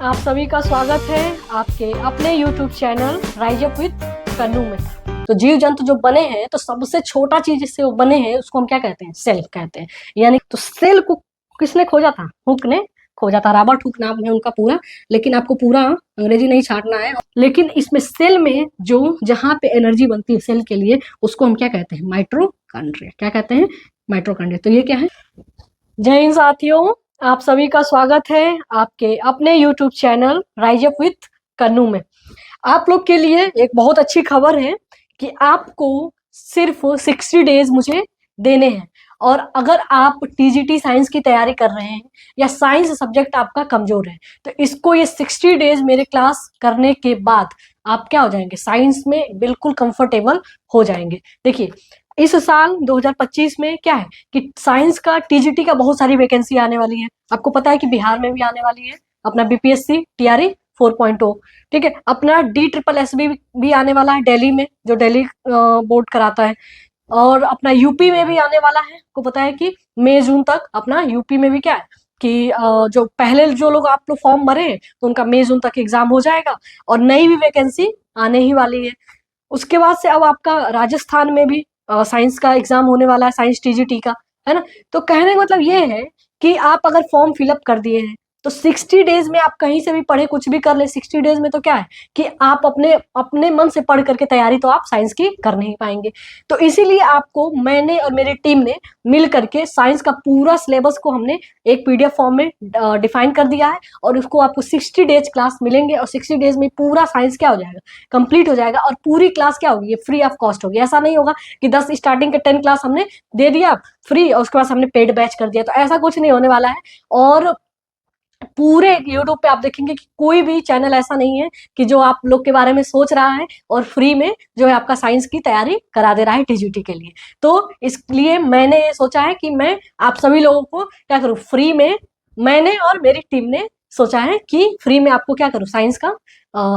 आप सभी का स्वागत है आपके अपने YouTube channel rise up with Kannu में। तो जीव जंतु जो बने हैं तो सबसे छोटा चीज जिससे वो बने हैं उसको हम क्या कहते हैं? सेल कहते हैं। यानी तो सेल को किसने खोजा था? हुक ने खोजा था। रॉबर्ट हुक नाम है उनका पूरा, लेकिन आपको पूरा अंग्रेजी नहीं छाटना है। लेकिन इसमें सेल में जो जहाँ पे एनर्जी बनती है सेल के लिए उसको हम क्या कहते हैं? माइटोकॉन्ड्रिया। क्या कहते हैं? माइटोकॉन्ड्रिया। तो ये क्या है? जय हिंद साथियों, आप सभी का स्वागत है आपके अपने YouTube channel rise up with Kannu में। आप लोग के लिए एक बहुत अच्छी खबर है कि आपको सिर्फ 60 डेज मुझे देने हैं। और अगर आप टीजीटी साइंस की तैयारी कर रहे हैं या साइंस सब्जेक्ट आपका कमजोर है तो इसको ये 60 डेज मेरे क्लास करने के बाद आप क्या हो जाएंगे? साइंस में बिल्कुल कंफर्टेबल हो जाएंगे। देखिए, इस साल 2025 में क्या है कि साइंस का टीजीटी का बहुत सारी वैकेंसी आने वाली है। आपको पता है कि बिहार में भी आने वाली है अपना बीपीएससी टीआरई 4.0। ठीक है, अपना DSSS भी आने वाला है दिल्ली में, जो दिल्ली बोर्ड कराता है। और अपना यूपी में भी आने वाला है। आपको पता है कि मई जून तक अपना यूपी में भी क्या है कि जो पहले जो लोग आप लोग फॉर्म भरे हैं तो उनका मई जून तक एग्जाम हो जाएगा और नई भी वैकेंसी आने ही वाली है। उसके बाद से अब आपका राजस्थान में भी साइंस का एग्जाम होने वाला है, साइंस टीजीटी का, है ना। तो कहने का मतलब ये है कि आप अगर फॉर्म फिलअप कर दिए हैं तो 60 डेज में आप कहीं से भी पढ़े कुछ भी कर ले। 60 डेज में तो क्या है कि आप अपने अपने मन से पढ़ करके तैयारी तो आप साइंस की कर नहीं पाएंगे। तो इसीलिए आपको मैंने और मेरी टीम ने मिल करके साइंस का पूरा सिलेबस को हमने एक पीडीएफ फॉर्म में डिफाइन कर दिया है और उसको आपको 60 डेज क्लास मिलेंगे और 60 डेज में पूरा साइंस क्या हो जाएगा? कंप्लीट हो जाएगा। और पूरी क्लास क्या होगी? ये फ्री ऑफ कॉस्ट होगी। ऐसा नहीं होगा कि 10 स्टार्टिंग के 10 क्लास हमने दे दिया फ्री और उसके बाद हमने पेड बैच कर दिया, तो ऐसा कुछ नहीं होने वाला है। और पूरे यूट्यूब पे आप देखेंगे कि कोई भी चैनल ऐसा नहीं है कि जो आप लोग के बारे में सोच रहा है और फ्री में जो है आपका साइंस की तैयारी करा दे रहा है टीजीटी के लिए। तो इसलिए मैंने ये सोचा है कि मैं आप सभी लोगों को क्या करूं, फ्री में। मैंने और मेरी टीम ने सोचा है कि फ्री में आपको क्या करूं, साइंस का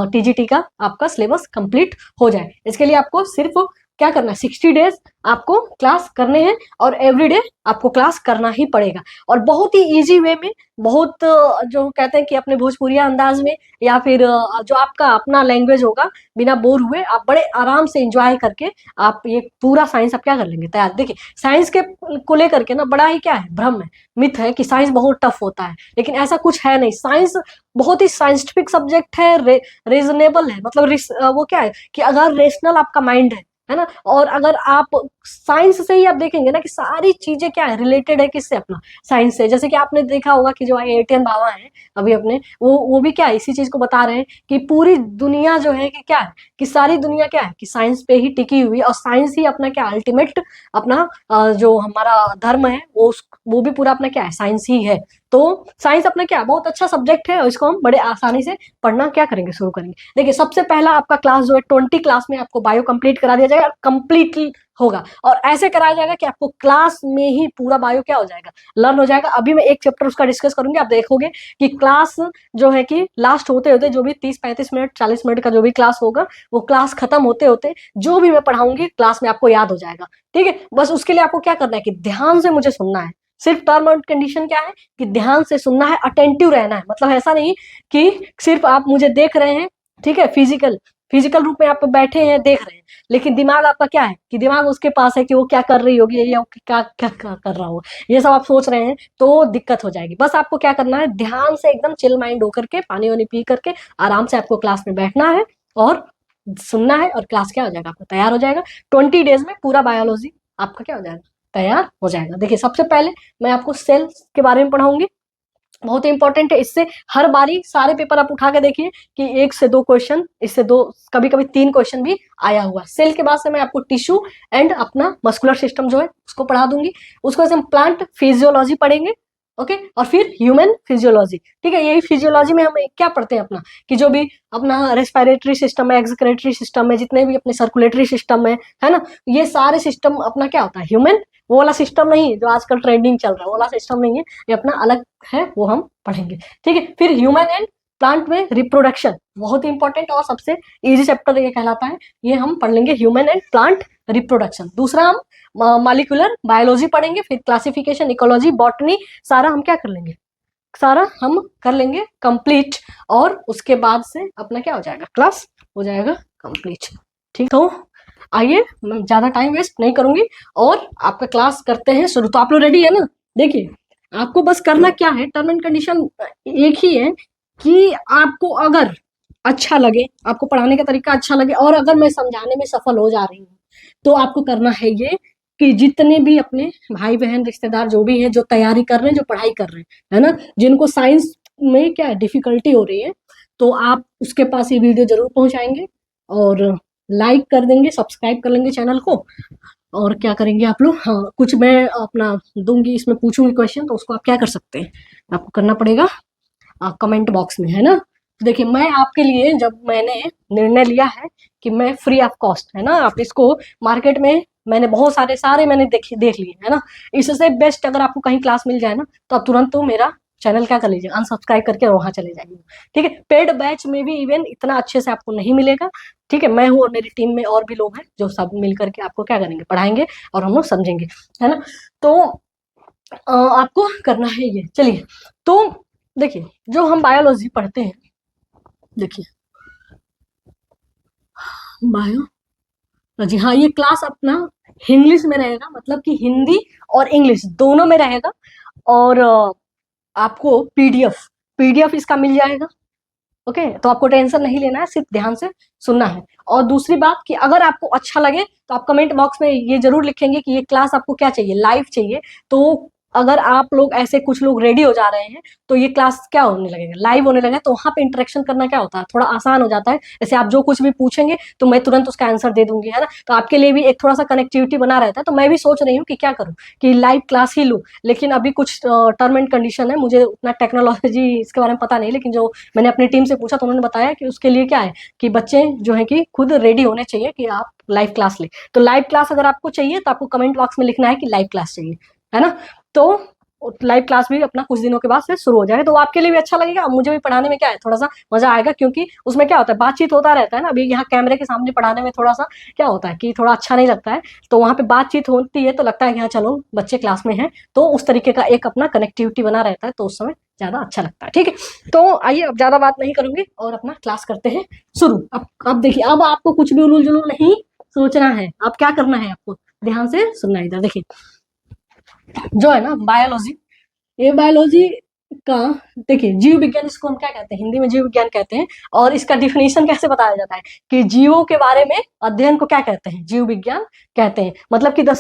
टीजीटी का आपका सिलेबस कंप्लीट हो जाए। इसके लिए आपको सिर्फ क्या करना है? 60 डेज आपको क्लास करने हैं और एवरीडे आपको क्लास करना ही पड़ेगा। और बहुत ही इजी वे में, बहुत जो कहते हैं कि अपने भोजपुरिया अंदाज में या फिर जो आपका अपना लैंग्वेज होगा, बिना बोर हुए आप बड़े आराम से एंजॉय करके आप ये पूरा साइंस आप क्या कर लेंगे? तैयार। देखिए, साइंस के को लेकर के ना बड़ा ही क्या है, भ्रम है, मिथ है कि साइंस बहुत टफ होता है, लेकिन ऐसा कुछ है नहीं। साइंस बहुत ही साइंटिफिक सब्जेक्ट है, रीजनेबल है। मतलब वो क्या है कि अगर रेशनल आपका माइंड है ना, और अगर आप साइंस से ही आप देखेंगे ना कि सारी चीजें क्या है, रिलेटेड है किससे? अपना साइंस से। जैसे कि आपने देखा होगा कि जो IITian बाबा हैं अभी अपने, वो भी क्या है, इसी चीज को बता रहे हैं कि पूरी दुनिया जो है कि क्या है कि सारी दुनिया क्या है कि साइंस पे ही टिकी हुई है। और साइंस ही अपना क्या अल्टीमेट अपना जो हमारा धर्म है वो भी पूरा अपना क्या है, साइंस ही है। तो साइंस अपना क्या बहुत अच्छा सब्जेक्ट है और इसको हम बड़े आसानी से पढ़ना क्या करेंगे, शुरू करेंगे। देखिए, सबसे पहला आपका क्लास जो है 20 क्लास में आपको बायो कंप्लीट करा दिया जाएगा, कंप्लीटली होगा। और ऐसे कराया जाएगा कि आपको क्लास में ही पूरा बायो क्या हो जाएगा, लर्न हो जाएगा। अभी मैं एक चैप्टर उसका डिस्कस करूंगी, आप देखोगे कि क्लास जो है कि लास्ट होते होते जो भी 30-35 मिनट 40 मिनट का जो भी क्लास होगा, वो क्लास खत्म होते होते जो भी मैं पढ़ाऊंगी क्लास में आपको याद हो जाएगा। ठीक है, बस उसके लिए आपको क्या करना है कि ध्यान से मुझे सुनना है। सिर्फ टर्म एंड कंडीशन क्या है कि ध्यान से सुनना है, अटेंटिव रहना है। मतलब ऐसा नहीं कि सिर्फ आप मुझे देख रहे हैं, ठीक है, फिजिकल रूप में आप बैठे हैं देख रहे हैं, लेकिन दिमाग आपका क्या है कि दिमाग उसके पास है कि वो क्या कर रही होगी या क्या क्या कर रहा होगा, ये सब आप सोच रहे हैं तो दिक्कत हो जाएगी। बस आपको क्या करना है, ध्यान से एकदम चिल माइंड होकर के पानी वानी पी करके आराम से आपको क्लास में बैठना है और सुनना है और क्लास क्या हो जाएगा, आपका तैयार हो जाएगा। 20 डेज में पूरा बायोलॉजी आपका क्या हो जाएगा, तैयार हो जाएगा। देखिए, सबसे पहले मैं आपको सेल्स के बारे में पढ़ाऊंगी, बहुत ही इंपॉर्टेंट है। इससे हर बारी सारे पेपर आप उठा के देखिए कि 1 से 2 क्वेश्चन, इससे 2 कभी कभी 3 क्वेश्चन भी आया हुआ। सेल के बाद से मैं आपको टिश्यू एंड अपना मस्कुलर सिस्टम जो है उसको पढ़ा दूंगी। उसको हम प्लांट फिजियोलॉजी पढ़ेंगे, ओके, और फिर ह्यूमन फिजियोलॉजी। ठीक है, यही फिजियोलॉजी में हम क्या पढ़ते हैं अपना कि जो भी अपना रेस्पिरेटरी सिस्टम है, एक्सक्रेटरी सिस्टम है, जितने भी अपने सर्कुलेटरी सिस्टम है ना, ये सारे सिस्टम अपना क्या होता है, ह्यूमन। वो वाला सिस्टम नहीं जो आजकल ट्रेंडिंग चल रहा है, वो वाला सिस्टम नहीं है, ये अपना अलग है, वो हम पढ़ेंगे। ठीक है, फिर ह्यूमन एंड प्लांट में रिप्रोडक्शन, बहुत ही इंपॉर्टेंट और सबसे इजी चैप्टर ये कहलाता है, ये हम पढ़ लेंगे, ह्यूमन एंड प्लांट रिप्रोडक्शन। दूसरा हम मॉलिक्यूलर बायोलॉजी पढ़ेंगे, फिर क्लासिफिकेशन, इकोलॉजी, बॉटनी, सारा हम क्या कर लेंगे, सारा हम कर लेंगे कंप्लीट, और उसके बाद से अपना क्या हो जाएगा, क्लास हो जाएगा कंप्लीट। ठीक, तो आइए, मैं ज़्यादा टाइम वेस्ट नहीं करूंगी और आपका क्लास करते हैं शुरू। तो आप लोग रेडी है ना? देखिए, आपको बस करना क्या है, टर्म एंड कंडीशन एक ही है कि आपको अगर अच्छा लगे, आपको पढ़ाने का तरीका अच्छा लगे, और अगर मैं समझाने में सफल हो जा रही हूँ, तो आपको करना है ये कि जितने भी अपने भाई बहन रिश्तेदार जो भी हैं, जो तैयारी कर रहे हैं, जो पढ़ाई कर रहे हैं, है ना, जिनको साइंस में क्या डिफिकल्टी हो रही है, तो आप उसके पास ये वीडियो जरूर पहुंचाएंगे और लाइक कर देंगे, सब्सक्राइब कर लेंगे चैनल को। और क्या करेंगे आप लोग, हाँ, कुछ मैं अपना दूंगी, इसमें पूछूंगी क्वेश्चन, तो उसको आप क्या कर सकते हैं, आपको करना पड़ेगा कमेंट बॉक्स में, है ना। देखिए, मैं आपके लिए जब मैंने निर्णय लिया है कि मैं फ्री ऑफ कॉस्ट, है ना, आप इसको मार्केट में मैंने बहुत सारे मैंने देख लिए, है ना। इससे बेस्ट अगर आपको कहीं क्लास मिल जाए ना, तो आप तुरंत तो मेरा चैनल क्या कर लीजिए, अनसब्सक्राइब करके वहां चले जाइए। ठीक है, पेड बैच में भी इवन इतना अच्छे से आपको नहीं मिलेगा। ठीक है, मैं हूँ और मेरी टीम में और भी लोग हैं जो सब मिल करके आपको क्या करेंगे, पढ़ाएंगे और हम लोग समझेंगे, है ना। तो आपको करना है ये। चलिए, तो देखिए, जो हम बायोलॉजी पढ़ते हैं, देखिए बायोलॉजी, हाँ, ये क्लास अपना इंग्लिश में रहेगा, मतलब कि हिंदी और इंग्लिश दोनों में रहेगा। और आपको पीडीएफ पीडीएफ इसका मिल जाएगा। ओके, तो आपको टेंशन नहीं लेना है, सिर्फ ध्यान से सुनना है। और दूसरी बात कि अगर आपको अच्छा लगे तो आप कमेंट बॉक्स में ये जरूर लिखेंगे कि ये क्लास आपको क्या चाहिए, लाइव चाहिए। तो अगर आप लोग ऐसे कुछ लोग रेडी हो जा रहे हैं, तो ये क्लास क्या होने लगेगा, लाइव होने लगेगा, तो वहां पे इंटरेक्शन करना क्या होता है, थोड़ा आसान हो जाता है। जैसे आप जो कुछ भी पूछेंगे तो मैं तुरंत उसका आंसर दे दूंगी, है ना। तो आपके लिए भी एक थोड़ा सा कनेक्टिविटी बना रहता है। तो मैं भी सोच रही हूँ कि क्या करूँ, कि लाइव क्लास ही लूँ, लेकिन अभी कुछ टर्म एंड कंडीशन है, मुझे उतना टेक्नोलॉजी इसके बारे में पता नहीं, लेकिन जो मैंने अपनी टीम से पूछा तो उन्होंने बताया कि उसके लिए क्या है कि बच्चे जो है कि खुद रेडी होने चाहिए कि आप लाइव क्लास ले। तो लाइव क्लास अगर आपको चाहिए तो आपको कमेंट बॉक्स में लिखना है कि लाइव क्लास चाहिए, है ना। तो लाइव क्लास भी अपना कुछ दिनों के बाद से शुरू हो जाएगा, तो आपके लिए भी अच्छा लगेगा, मुझे भी पढ़ाने में क्या है थोड़ा सा मजा आएगा, क्योंकि उसमें क्या होता है, बातचीत होता रहता है ना। अभी यहाँ कैमरे के सामने पढ़ाने में थोड़ा सा क्या होता है कि थोड़ा अच्छा नहीं लगता है, तो वहाँ पे बातचीत होती है तो लगता है कि हाँ चलो बच्चे क्लास में हैं, तो उस तरीके का एक अपना कनेक्टिविटी बना रहता है, तो उस समय ज्यादा अच्छा लगता है। ठीक है, तो आइए, अब ज्यादा बात नहीं करूंगी और अपना क्लास करते हैं शुरू। अब देखिए, अब आपको कुछ भी उलूल जुलूल नहीं सोचना है, अब क्या करना है, आपको ध्यान से सुनना है। इधर देखिए, जो है ना बायोलॉजी, ये बायोलॉजी का, देखिए, जीव विज्ञान इसको हम क्या कहते हैं, हिंदी में जीव विज्ञान कहते हैं। और इसका डिफिनेशन कैसे बताया जाता है कि जीवों के बारे में अध्ययन को क्या कहते हैं, जीव विज्ञान कहते हैं। मतलब कि the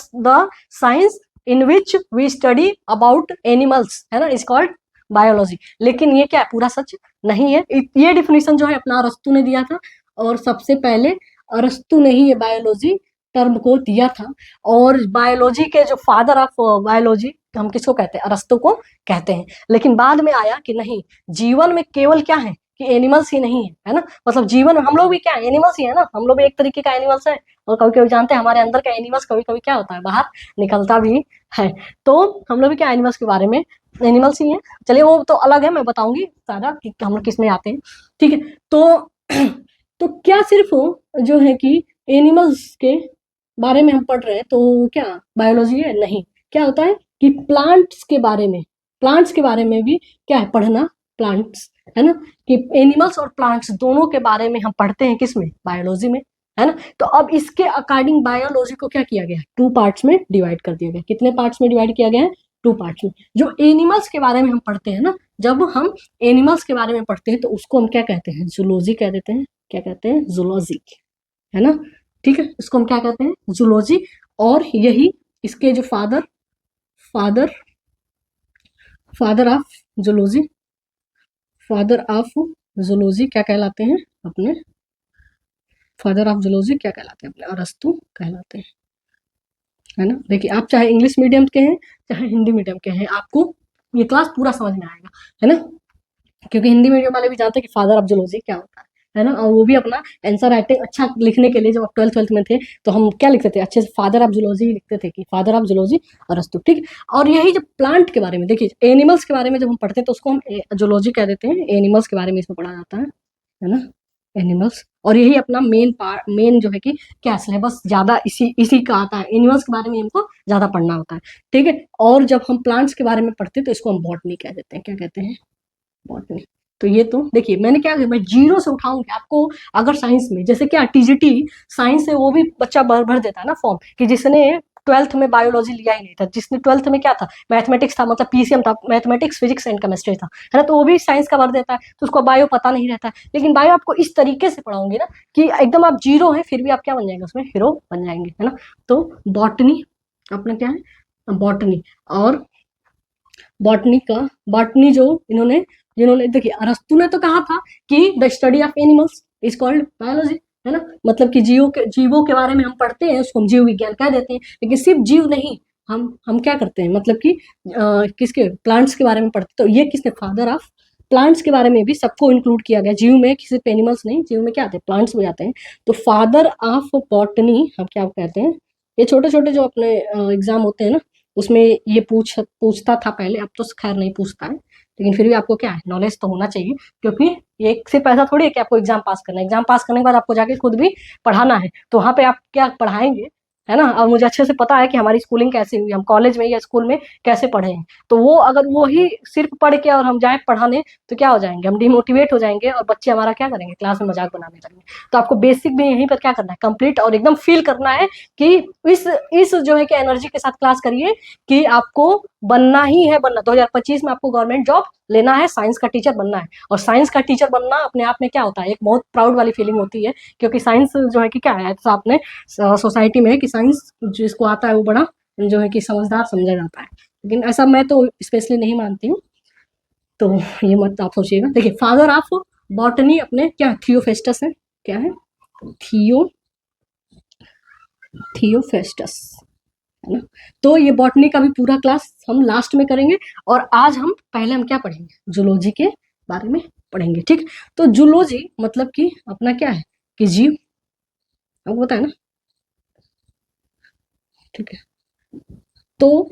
science in which we study about animals, है ना, इज कॉल्ड बायोलॉजी। लेकिन ये क्या पूरा सच नहीं है। ये डिफिनेशन जो है अपना अरस्तु ने दिया था, और सबसे पहले अरस्तु ने ही ये बायोलॉजी टर्म को दिया था। और बायोलॉजी के जो फादर ऑफ बायोलॉजी हम किसको कहते हैं, अरस्तु को कहते हैं। लेकिन बाद में आया कि नहीं, जीवन में केवल क्या है कि एनिमल्स ही नहीं है ना। मतलब जीवन हम लोग भी क्या है, एनिमल्स ही है ना, हम लोग भी एक तरीके का एनिमल्स है। और कभी कभी जानते हैं हमारे अंदर का एनिमल्स कभी कभी क्या होता है, बाहर निकलता भी है। तो हम लोग भी क्या एनिमल्स के बारे में, एनिमल्स ही है। चलिए, वो तो अलग है, मैं बताऊंगी सारा कि हम लोग किस में आते हैं। ठीक है, तो तो क्या सिर्फ जो है कि एनिमल्स के बारे में हम पढ़ रहे हैं तो क्या बायोलॉजी है, नहीं। क्या होता है कि प्लांट्स के बारे में भी क्या है पढ़ना, प्लांट्स, है ना, कि एनिमल्स और प्लांट्स दोनों के बारे में हम पढ़ते हैं किसमें, बायोलॉजी में, है ना। तो अब इसके अकॉर्डिंग बायोलॉजी को क्या किया गया, टू पार्ट्स में डिवाइड कर दिया गया। कितने पार्ट्स में डिवाइड किया गया है, टू पार्ट्स में। जो एनिमल्स के बारे में हम पढ़ते हैं ना, जब हम एनिमल्स के बारे में पढ़ते हैं तो उसको हम क्या कहते हैं, जूलॉजी कह देते हैं। क्या कहते हैं, जूलॉजी, है ना। ठीक है, इसको हम क्या कहते हैं, जूलॉजी। और यही इसके जो father father of zoology father of zoology क्या कहलाते हैं, अपने फादर ऑफ जूलॉजी क्या कहलाते हैं, अपने अरस्तु कहलाते हैं, है ना। देखिए, आप चाहे इंग्लिश मीडियम के हैं चाहे हिंदी मीडियम के हैं, आपको ये क्लास पूरा समझ में आएगा, है ना। क्योंकि हिंदी मीडियम वाले भी जानते हैं कि फादर ऑफ जूलॉजी क्या होता है ना। और वो भी अपना आंसर राइटिंग अच्छा लिखने के लिए, जब आप ट्वेल्थ में थे तो हम क्या लिखते थे, अच्छे से फादर ऑफ जूलॉजी लिखते थे, कि फादर ऑफ जूलॉजी अरस्तु। ठीक है, और यही जब प्लांट के बारे में, देखिए एनिमल्स के बारे में जब हम पढ़ते हैं तो उसको हम जूलॉजी कह देते हैं, एनिमल्स के बारे में इसमें पढ़ा जाता है ना, एनिमल्स। और यही अपना मेन जो है कि क्या सिलेबस ज्यादा इसी का आता है। एनिमल्स के बारे में हमको ज्यादा पढ़ना होता है, ठीक है। और जब हम प्लांट्स के बारे में पढ़ते हैं तो इसको हम बॉटनी कह देते हैं। क्या कहते हैं? बॉटनी। तो ये तो देखिए मैंने क्या किया, मैं जीरो से उठाऊंगी आपको। अगर साइंस में जैसे क्या टीजीटी साइंस है, वो भी बच्चा भर देता है ना फॉर्म, कि जिसने ट्वेल्थ में बायोलॉजी लिया ही नहीं था, जिसने ट्वेल्थ में क्या था, मैथमेटिक्स था, मतलब पीसीएम था, मैथमेटिक्स फिजिक्स एंड केमिस्ट्री था, है ना, तो वो भी साइंस का भर देता है, तो उसको बायो पता नहीं रहता है। लेकिन बायो आपको इस तरीके से पढ़ाऊंगी ना कि एकदम आप जीरो है, फिर भी आप क्या बन जाएंगे, उसमें हीरो बन जाएंगे, है ना। तो बॉटनी अपना क्या है, बॉटनी। और बॉटनी जो इन्होंने जिन्होंने देखिए, अरस्तु ने तो कहा था कि the study of animals is called biology, है ना, मतलब कि जीवों के बारे में हम पढ़ते हैं, उसको हम जीव विज्ञान कह देते हैं। लेकिन सिर्फ जीव नहीं, हम क्या करते हैं, मतलब कि किसके, प्लांट्स के बारे में पढ़ते हैं। तो ये किसने, फादर ऑफ प्लांट्स के बारे में भी सबको इंक्लूड किया गया। जीव में सिर्फ एनिमल्स नहीं, जीव में क्या आते हैं, प्लांट्स भी आते हैं। तो फादर ऑफ बॉटनी हम क्या कहते हैं। ये छोटे छोटे जो अपने एग्जाम होते हैं ना, उसमें ये पूछता था पहले, अब तो खैर नहीं पूछता है, लेकिन फिर भी आपको क्या है, नॉलेज तो होना चाहिए। क्योंकि ये सिर्फ ऐसा थोड़ी है कि आपको एग्जाम पास करना है, एग्जाम पास करने के बाद आपको जाके खुद भी पढ़ाना है। तो वहाँ पे आप क्या पढ़ाएंगे, है ना। और मुझे अच्छे से पता है कि हमारी स्कूलिंग कैसी हुई, हम कॉलेज में या स्कूल में कैसे पढ़े हैं। तो वो अगर वो ही सिर्फ पढ़ के और हम जाए पढ़ाने, तो क्या हो जाएंगे, हम डिमोटिवेट हो जाएंगे और बच्चे हमारा क्या करेंगे, क्लास में मजाक बनाने लगेंगे। तो आपको बेसिक भी यहीं पर क्या करना है, कंप्लीट, और एकदम फील करना है कि इस जो है कि एनर्जी के साथ क्लास करिए कि आपको बनना ही है, बनना 2025 में आपको गवर्नमेंट जॉब लेना है, साइंस का टीचर बनना है। और साइंस का टीचर बनना अपने आप में क्या होता है, एक बहुत प्राउड वाली फीलिंग होती है। क्योंकि साइंस जो है कि क्या है, ऐसा अपने सोसाइटी में कि साइंस जिसको आता है वो बड़ा जो है कि समझदार समझा जाता है। लेकिन ऐसा मैं तो स्पेशली नहीं मानती हूँ, तो ये मत आप सोचिएगा। देखिए, फादर ऑफ बॉटनी अपने क्या, थियोफेस्टस है। क्या है, थियोफेस्टस, है ना। तो ये बॉटनी का भी पूरा क्लास हम लास्ट में करेंगे। और आज हम पहले हम क्या पढ़ेंगे, जूलॉजी के बारे में पढ़ेंगे, ठीक। तो जूलॉजी मतलब कि अपना क्या है, कि जीव, आपको पता है ना, ठीक है। तो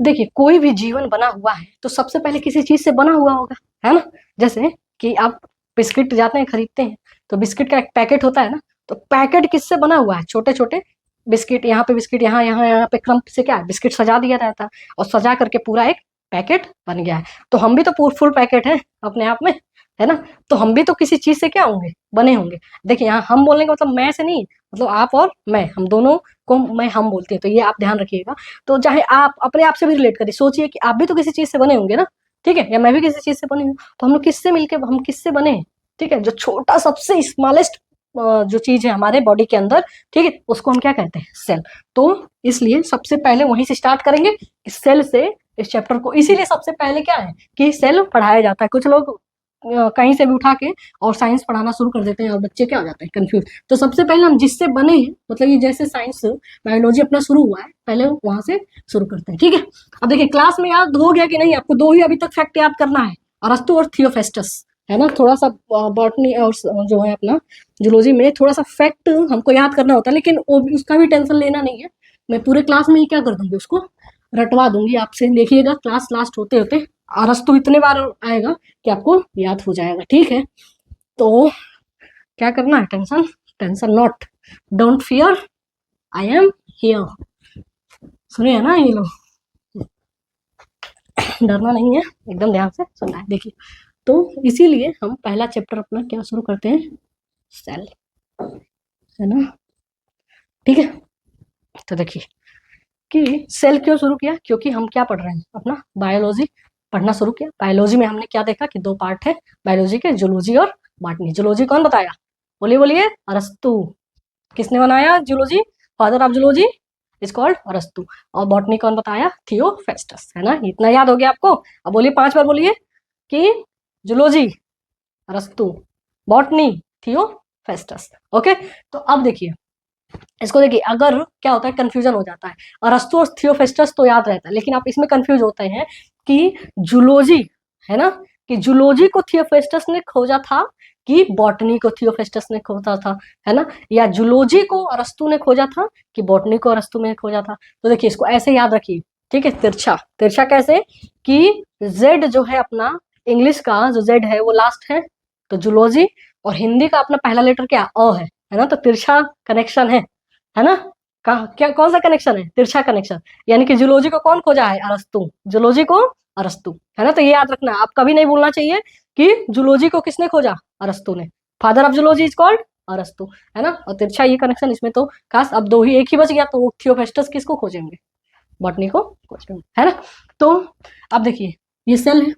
देखिए, कोई भी जीवन बना हुआ है तो सबसे पहले किसी चीज से बना हुआ होगा, है ना। जैसे कि आप बिस्किट जाते हैं खरीदते हैं, तो बिस्किट का एक पैकेट होता है ना, तो पैकेट किससे बना हुआ है, छोटे छोटे बिस्किट, यहाँ पे बिस्किट, यहाँ पे क्रम से क्या है, बिस्किट सजा दिया रहता है, और सजा करके पूरा एक पैकेट बन गया है। तो हम भी तो फुल पैकेट है अपने आप में, है ना। तो हम भी तो किसी चीज से क्या होंगे, बने होंगे। देखिए, यहाँ हम बोलने का मतलब मैं से नहीं, मतलब आप और मैं, हम दोनों को मैं हम बोलते हैं, तो ये आप ध्यान रखिएगा। तो चाहे आप अपने आप से भी रिलेट करिए, सोचिए कि आप भी तो किसी चीज से बने होंगे ना, ठीक है, या मैं भी किसी चीज से बनी हूँ। तो हम लोग किससे मिलके, हम किससे बने हैं, ठीक है। जो छोटा सबसे स्मॉलेस्ट जो चीज है हमारे बॉडी के अंदर, ठीक है, उसको हम क्या कहते हैं, सेल। तो इसलिए सबसे पहले वहीं से स्टार्ट करेंगे, सेल से इस चैप्टर को। इसीलिए सबसे पहले क्या है कि सेल पढ़ाया जाता है। कुछ लोग कहीं से भी उठा के और साइंस पढ़ाना शुरू कर देते हैं, और बच्चे क्या हो जाते हैं, कंफ्यूज। तो सबसे पहले हम जिससे बने हैं, मतलब ये जैसे साइंस बायोलॉजी अपना शुरू हुआ है, पहले वहां से शुरू करते हैं, ठीक है। अब देखिए, क्लास में याद हो गया कि नहीं, आपको दो ही अभी तक फैक्ट याद करना है, अरस्तु और थियोफेस्टस, है ना। थोड़ा सा बॉटनी और जो है अपना जूलॉजी में थोड़ा सा फैक्ट हमको याद करना होता है, लेकिन उसका भी टेंशन लेना नहीं है। मैं पूरे क्लास में ही क्या कर दूंगी, उसको रटवा दूंगी आपसे। देखिएगा, क्लास लास्ट होते होते अरस्तु इतने बार आएगा कि आपको याद हो जाएगा, ठीक है। तो क्या करना है, tension tension not, don't fear, I am here. सुनिए ना ये लोग, डरना नहीं है, एकदम ध्यान से सुनना है। देखिए, तो इसीलिए हम पहला चैप्टर अपना क्या शुरू करते हैं, सेल, है ना, ठीक है। तो देखिए कि सेल क्यों शुरू किया, क्योंकि हम क्या पढ़ रहे हैं, अपना बायोलॉजी पढ़ना शुरू किया। बायोलॉजी में हमने क्या देखा कि दो पार्ट है बायोलॉजी के, जूलॉजी और बॉटनी। जूलॉजी कौन बताया, बोलिए बोलिए, अरस्तु। किसने बनाया zoology, father of zoology is called अरस्तु। और बॉटनी कौन बताया, थियोफेस्टस, है ना। इतना याद हो गया आपको। अब बोलिए 5 बार बोलिए कि जूलॉजी अरस्तु, बॉटनी थियोफेस्टस, ओके। तो अब देखिए, इसको देखिए, अगर क्या होता है, कंफ्यूजन हो जाता है। अरस्तु और थियोफेस्टस तो याद रहता है, लेकिन आप इसमें कंफ्यूज होते हैं कि जूलॉजी, है ना, कि जूलॉजी को थियोफेस्टस ने खोजा था कि बॉटनी को थियोफेस्टस ने खोजा था, है ना, या जूलॉजी को अरस्तु ने खोजा था कि बॉटनी को अरस्तु ने खोजा था। तो देखिए, इसको ऐसे याद रखिए, ठीक है। तिरछा तिरछा कैसे, कि जेड जो है अपना इंग्लिश का जो जेड है वो लास्ट है, तो जूलॉजी और हिंदी का अपना पहला लेटर क्या है ना, तो तिरछा कनेक्शन है ना। क्या कौन सा कनेक्शन है? तिरछा कनेक्शन। यानी कि जूलॉजी को कौन खोजा है? अरस्तु। जूलॉजी को अरस्तु, है ना। तो ये याद रखना, आप कभी नहीं भूलना चाहिए कि जूलॉजी को किसने खोजा? अरस्तु ने। Father of zoology is called अरस्तु, है ना। और तिरछा ये कनेक्शन इसमें तो खास। अब दो ही, एक ही बच गया, तो थियोफेस्टस किसको खोजेंगे? बॉटनी को खोजेंगे, है ना। तो अब देखिए ये सेल है।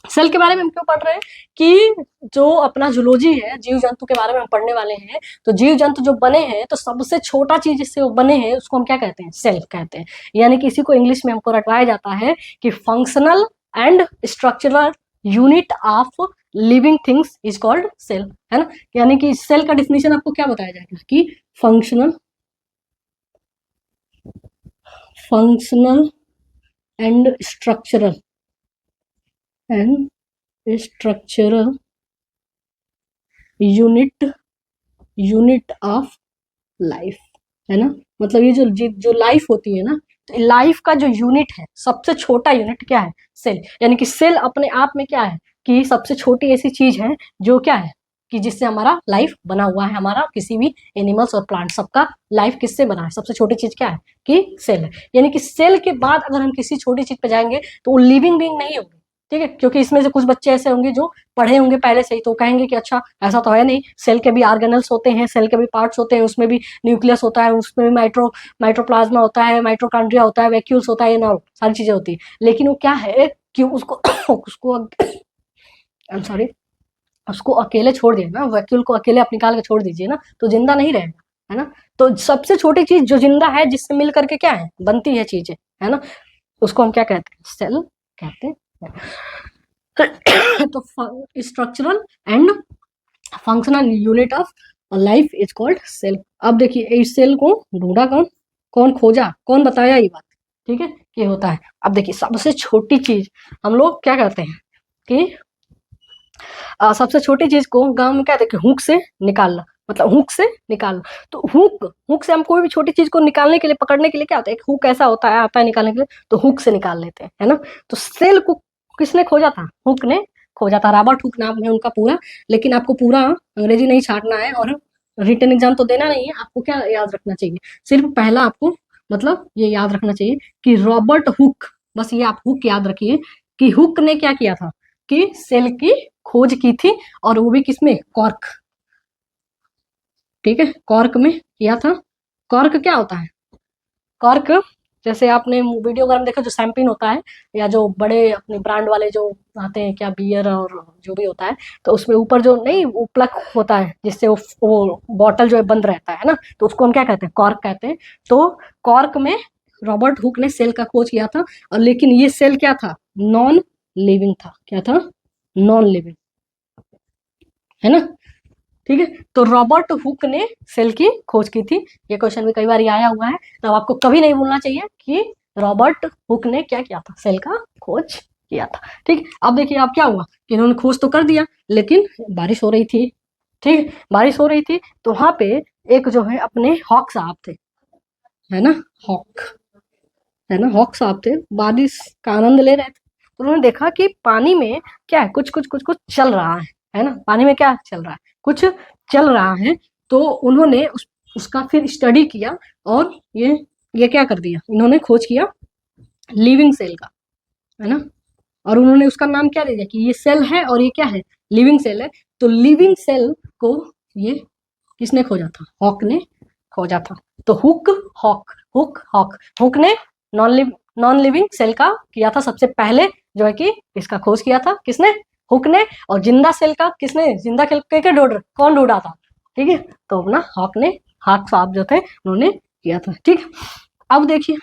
सेल के बारे में हम क्यों पढ़ रहे हैं? कि जो अपना जूलॉजी है, जीव जंतु के बारे में हम पढ़ने वाले हैं। तो जीव जंतु जो बने हैं, तो सबसे छोटा चीज जिससे वो बने हैं उसको हम क्या कहते हैं? सेल कहते हैं। यानी कि इसी को इंग्लिश में हमको रटवाया जाता है कि functional and structural unit of living things is called cell, है ना। यानी कि सेल का डिफिनेशन आपको क्या बताया जाएगा कि functional and structural unit of life, है ना। मतलब ये जो लाइफ होती है ना, तो लाइफ का जो यूनिट है, सबसे छोटा यूनिट क्या है? सेल। यानी कि सेल अपने आप में क्या है कि सबसे छोटी ऐसी चीज है जो क्या है कि जिससे हमारा लाइफ बना हुआ है। हमारा किसी भी एनिमल्स और प्लांट, सबका लाइफ किससे बना है? सबसे छोटी चीज क्या है कि सेल है। यानी कि सेल के बाद अगर हम किसी छोटी चीज पे जाएंगे तो वो लिविंग बीइंग नहीं होगी, ठीक है। क्योंकि इसमें से कुछ बच्चे ऐसे होंगे जो पढ़े होंगे पहले से ही, तो कहेंगे कि अच्छा ऐसा तो है नहीं, सेल के भी ऑर्गेनल्स होते हैं, सेल के भी पार्ट्स होते हैं, उसमें भी न्यूक्लियस होता है, उसमें भी माइट्रोप्लाज्मा होता है, माइट्रोकॉन्ड्रिया होता है, वैक्यूल्स होता है, ये ना सारी चीजें होती है। लेकिन वो क्या है कि उसको उसको आई एम सॉरी, उसको अकेले छोड़ दिए ना, वैक्यूल को अकेले आप निकाल के छोड़ दीजिए ना, तो जिंदा नहीं रहेगा, है ना। तो सबसे छोटी चीज जो जिंदा है, जिससे मिल करके क्या है बनती है चीजें, है ना, उसको हम क्या कहते हैं? सेल कहते हैं। तो structural and functional unit of life is called cell. अब देखिए इस सेल को ढूंढा कौन खोजा, कौन बताया ये बात, ठीक है, कि होता है। अब देखिए सबसे छोटी चीज हम लोग क्या करते हैं कि सबसे छोटी चीज को गांव में कहते हैं कि हुक से निकालना, मतलब हुक से निकालना। तो हुक से हम कोई भी छोटी चीज को निकालने के लिए, पकड़ने के लिए क्या होता है? एक हुक ऐसा होता है, आता है निकालने के लिए, तो हुक से निकाल लेते हैं, है ना। तो सेल को किसने खोजा था? हुक ने खोजा था। रॉबर्ट हुक नाम है उनका पूरा। लेकिन आपको पूरा अंग्रेजी नहीं छाटना है और रिटन एग्जाम तो देना नहीं है। आपको क्या याद रखना चाहिए? सिर्फ पहला आपको मतलब ये याद रखना चाहिए कि रॉबर्ट हुक, बस ये आप हुक याद रखिए कि हुक ने क्या किया था कि सेल की खोज की थी। और वो भी किसमें? कॉर्क, ठीक है, कॉर्क में किया था। कॉर्क क्या होता है? कॉर्क जैसे आपने वीडियो वगैरह में देखा, जो सैम्पिन होता है या जो बड़े अपने ब्रांड वाले जो आते हैं, क्या बियर और जो भी होता है, तो उसमें ऊपर जो नहीं वो प्लग होता है जिससे वो बॉटल जो है बंद रहता है ना, तो उसको हम क्या कहते हैं? कॉर्क कहते हैं। तो कॉर्क में रॉबर्ट हुक ने सेल का खोज किया था। और लेकिन ये सेल क्या था? नॉन लिविंग था। क्या था? नॉन लिविंग, है ना, ठीक है। तो रॉबर्ट हुक ने सेल की खोज की थी। ये क्वेश्चन भी कई बार आया हुआ है, तो आपको कभी नहीं भूलना चाहिए कि रॉबर्ट हुक ने क्या किया था? सेल का खोज किया था, ठीक। अब देखिए अब क्या हुआ कि इन्होंने खोज तो कर दिया, लेकिन बारिश हो रही थी, ठीक, बारिश हो रही थी। तो वहां पे एक जो है अपने हॉक साहब थे, है ना, हॉक, है ना, हॉक साहब थे, बारिश का आनंद ले रहे थे। तो उन्होंने देखा कि पानी में क्या है, कुछ कुछ कुछ कुछ चल रहा है ना, पानी में क्या चल रहा है? कुछ चल रहा है। तो उन्होंने उसका फिर स्टडी किया और ये क्या कर दिया, इन्होंने खोज किया लिविंग सेल का, है ना। और उन्होंने उसका नाम क्या दे दिया कि ये सेल है और ये क्या है? लिविंग सेल है। तो लिविंग सेल को ये किसने खोजा था? हॉक ने खोजा था। तो हुक हुक ने नॉन लिविंग सेल का किया था सबसे पहले, जो है कि इसका खोज किया था किसने? हुक ने। और जिंदा सेल का किसने? जिंदा सेल के कौन ढूंढा था? ठीक है, तो अपना हॉक साहब जो थे उन्होंने किया था, ठीक। अब देखिए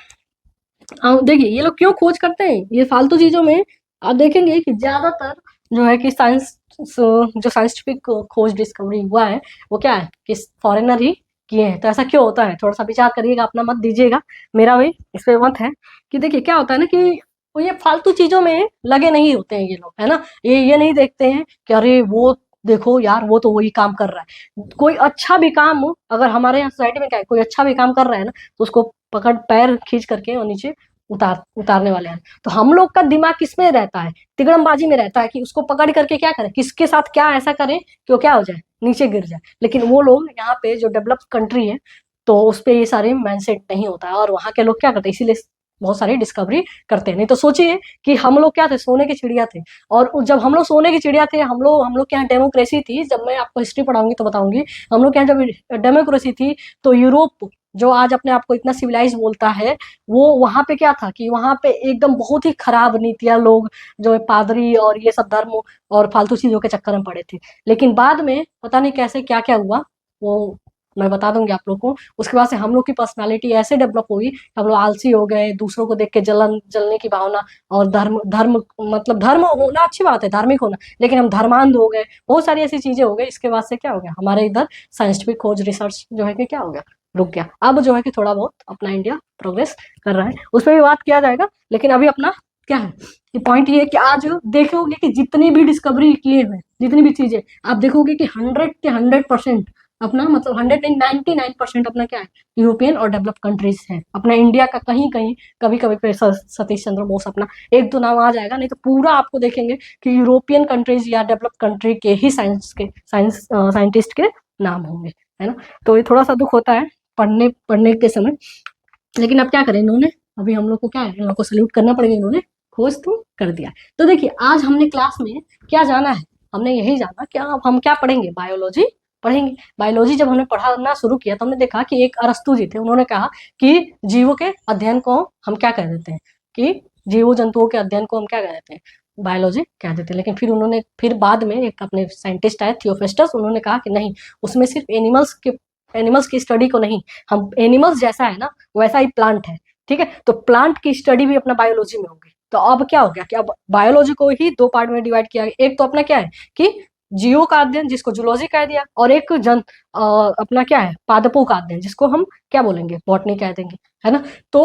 ये लोग क्यों खोज करते हैं ये फालतू चीजों में? आप देखेंगे कि ज्यादातर जो है कि जो साइंटिफिक खोज डिस्कवरी हुआ है वो क्या है कि फॉरेनर ही किए हैं। तो ऐसा क्यों होता है? थोड़ा सा विचार करिएगा, अपना मत दीजिएगा, मेरा भी इस पे मत है कि देखिए क्या होता है ना कि वो ये फालतू चीजों में लगे नहीं होते हैं ये लोग, है ना। ये नहीं देखते हैं कि अरे वो देखो यार वो तो वही काम कर रहा है। कोई अच्छा भी काम हो, अगर हमारे यहाँ सोसाइटी में क्या है, कोई अच्छा भी काम कर रहा है ना, तो उसको पकड़ पैर खींच करके और नीचे उतारने वाले हैं। तो हम लोग का दिमाग किस में रहता है, तिगड़मबाजी में रहता है कि उसको पकड़ करके क्या करें, किसके साथ क्या ऐसा करें कि वो क्या हो जाए, नीचे गिर जाए। लेकिन वो लोग यहाँ पे जो डेवलप्ड कंट्री है तो उस पे ये सारे माइंडसेट नहीं होता है, और वहाँ के लोग क्या करते हैं, इसीलिए बहुत सारी डिस्कवरी करते हैं। नहीं तो सोचिए कि हम लोग क्या थे, सोने की चिड़िया थे, और जब हम लोग सोने की चिड़िया थे, हम लोग के यहाँ डेमोक्रेसी थी, जब मैं आपको हिस्ट्री पढ़ाऊंगी तो बताऊंगी, हम लोग के यहाँ जब डेमोक्रेसी थी तो यूरोप जो आज अपने आप को इतना सिविलाइज बोलता है, वो वहां पे क्या था कि वहां पे एकदम बहुत ही खराब नीतियां, लोग जो है पादरी और ये सब धर्म और फालतू चीजों के चक्कर में पड़े थे। लेकिन बाद में पता नहीं कैसे क्या क्या हुआ, वो मैं बता दूंगी आप लोग को। उसके बाद से हम लोग की पर्सनालिटी ऐसे डेवलप हुई, हम लोग आलसी हो गए, दूसरों को देख के जलने की भावना, और धर्म धर्म मतलब धर्म होना अच्छी बात है, धार्मिक होना, लेकिन हम धर्मांध हो गए, बहुत सारी ऐसी चीजें हो गई। इसके बाद से क्या हो गया, हमारे इधर साइंटिफिक खोज रिसर्च जो है कि क्या हो गया, रुक गया। अब जो है कि थोड़ा बहुत अपना इंडिया प्रोग्रेस कर रहा है, उस पर भी बात किया जाएगा। लेकिन अभी अपना क्या है कि पॉइंट ये है कि आज देखोगे कि जितनी भी डिस्कवरी किए हुए, जितनी भी चीजें आप देखोगे कि 100% अपना मतलब 199% अपना क्या है, यूरोपियन और डेवलप कंट्रीज है। अपना इंडिया का कहीं कहीं कभी कभी पे सतीश चंद्र बोस अपना एक दो नाम आ जाएगा, नहीं तो पूरा आपको देखेंगे कि यूरोपियन कंट्रीज या डेवलप कंट्री के ही साइंटिस्ट के नाम होंगे, है ना। तो ये थोड़ा सा दुख होता है पढ़ने पढ़ने के समय, लेकिन अब क्या करें, इन्होंने अभी हम लोग को क्या है, इन लोग को सल्यूट करना पड़ेगा, इन्होंने खोज तो कर दिया। तो देखिए आज हमने क्लास में क्या जाना है, हमने यही जाना कि अब हम क्या पढ़ेंगे, बायोलॉजी पढ़ेंगे। बायोलॉजी जब हमने पढ़ाना शुरू किया तो हमने देखा कि एक अरस्तु जी थे, उन्होंने कहा कि जीवों के अध्ययन को हम क्या कह देते हैं, कि जीवो जंतुओं के अध्ययन को हम क्या कह देते हैं, बायोलॉजी कह देते हैं। लेकिन फिर बाद में एक अपने साइंटिस्ट आए थियोफेस्टस, उन्होंने कहा कि नहीं, उसमें सिर्फ एनिमल्स की स्टडी को नहीं, हम एनिमल्स जैसा है ना वैसा ही प्लांट है, ठीक है, तो प्लांट की स्टडी भी अपना बायोलॉजी में होगी। तो अब क्या हो गया कि अब बायोलॉजी को ही दो पार्ट में डिवाइड किया गया। एक तो अपना क्या है कि जीवों का अध्ययन, जिसको जूलॉजी कह दिया, और एक अपना क्या है, पादपों का अध्ययन, जिसको हम क्या बोलेंगे, बॉटनी कह देंगे, है ना। तो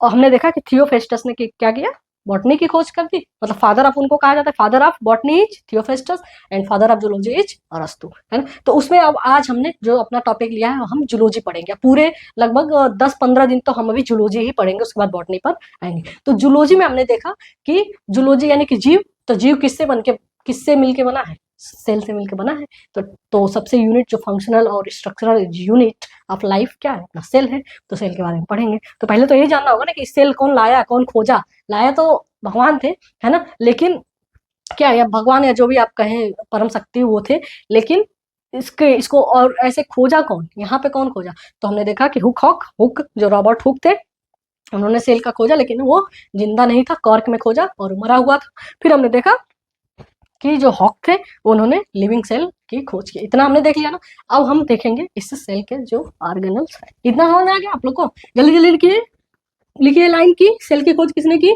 हमने देखा कि थियोफेस्टस ने क्या किया, बॉटनी की खोज कर दी, मतलब फादर ऑफ उनको कहा जाता है, father of botany is Theophrastus and father of zoology is अरस्तु, है ना। तो उसमें अब आज हमने जो अपना टॉपिक लिया है, हम जूलॉजी पढ़ेंगे पूरे लगभग 10-15 दिन, तो हम अभी जूलॉजी ही पढ़ेंगे, उसके बाद बॉटनी पर आएंगे। तो जूलॉजी में हमने देखा कि जूलॉजी यानी कि जीव, तो जीव किससे मिलके बना है, सेल से मिलकर बना है। तो सबसे यूनिट जो फंक्शनल और स्ट्रक्चरल यूनिट ऑफ लाइफ क्या है, अपना सेल है। तो सेल के बारे में पढ़ेंगे। तो पहले तो ये जानना होगा ना कि सेल कौन लाया, कौन खोजा। लाया तो भगवान थे, है ना, लेकिन क्या है, भगवान या जो भी आप कहें परम शक्ति वो थे, लेकिन इसको और ऐसे खोजा कौन, यहाँ पे कौन खोजा। तो हमने देखा कि हुक जो रॉबर्ट हुक थे, उन्होंने सेल का खोजा, लेकिन वो जिंदा नहीं था, कॉर्क में खोजा और मरा हुआ था। फिर हमने देखा कि जो हॉक थे उन्होंने लिविंग सेल की खोज की। इतना हमने देख लिया ना। अब हम देखेंगे इस सेल के जो ऑर्गेनल्स है। इतना समझ में आ गया आप लोग को। जल्दी जल्दी लिखिए लाइन की, सेल की खोज किसने की।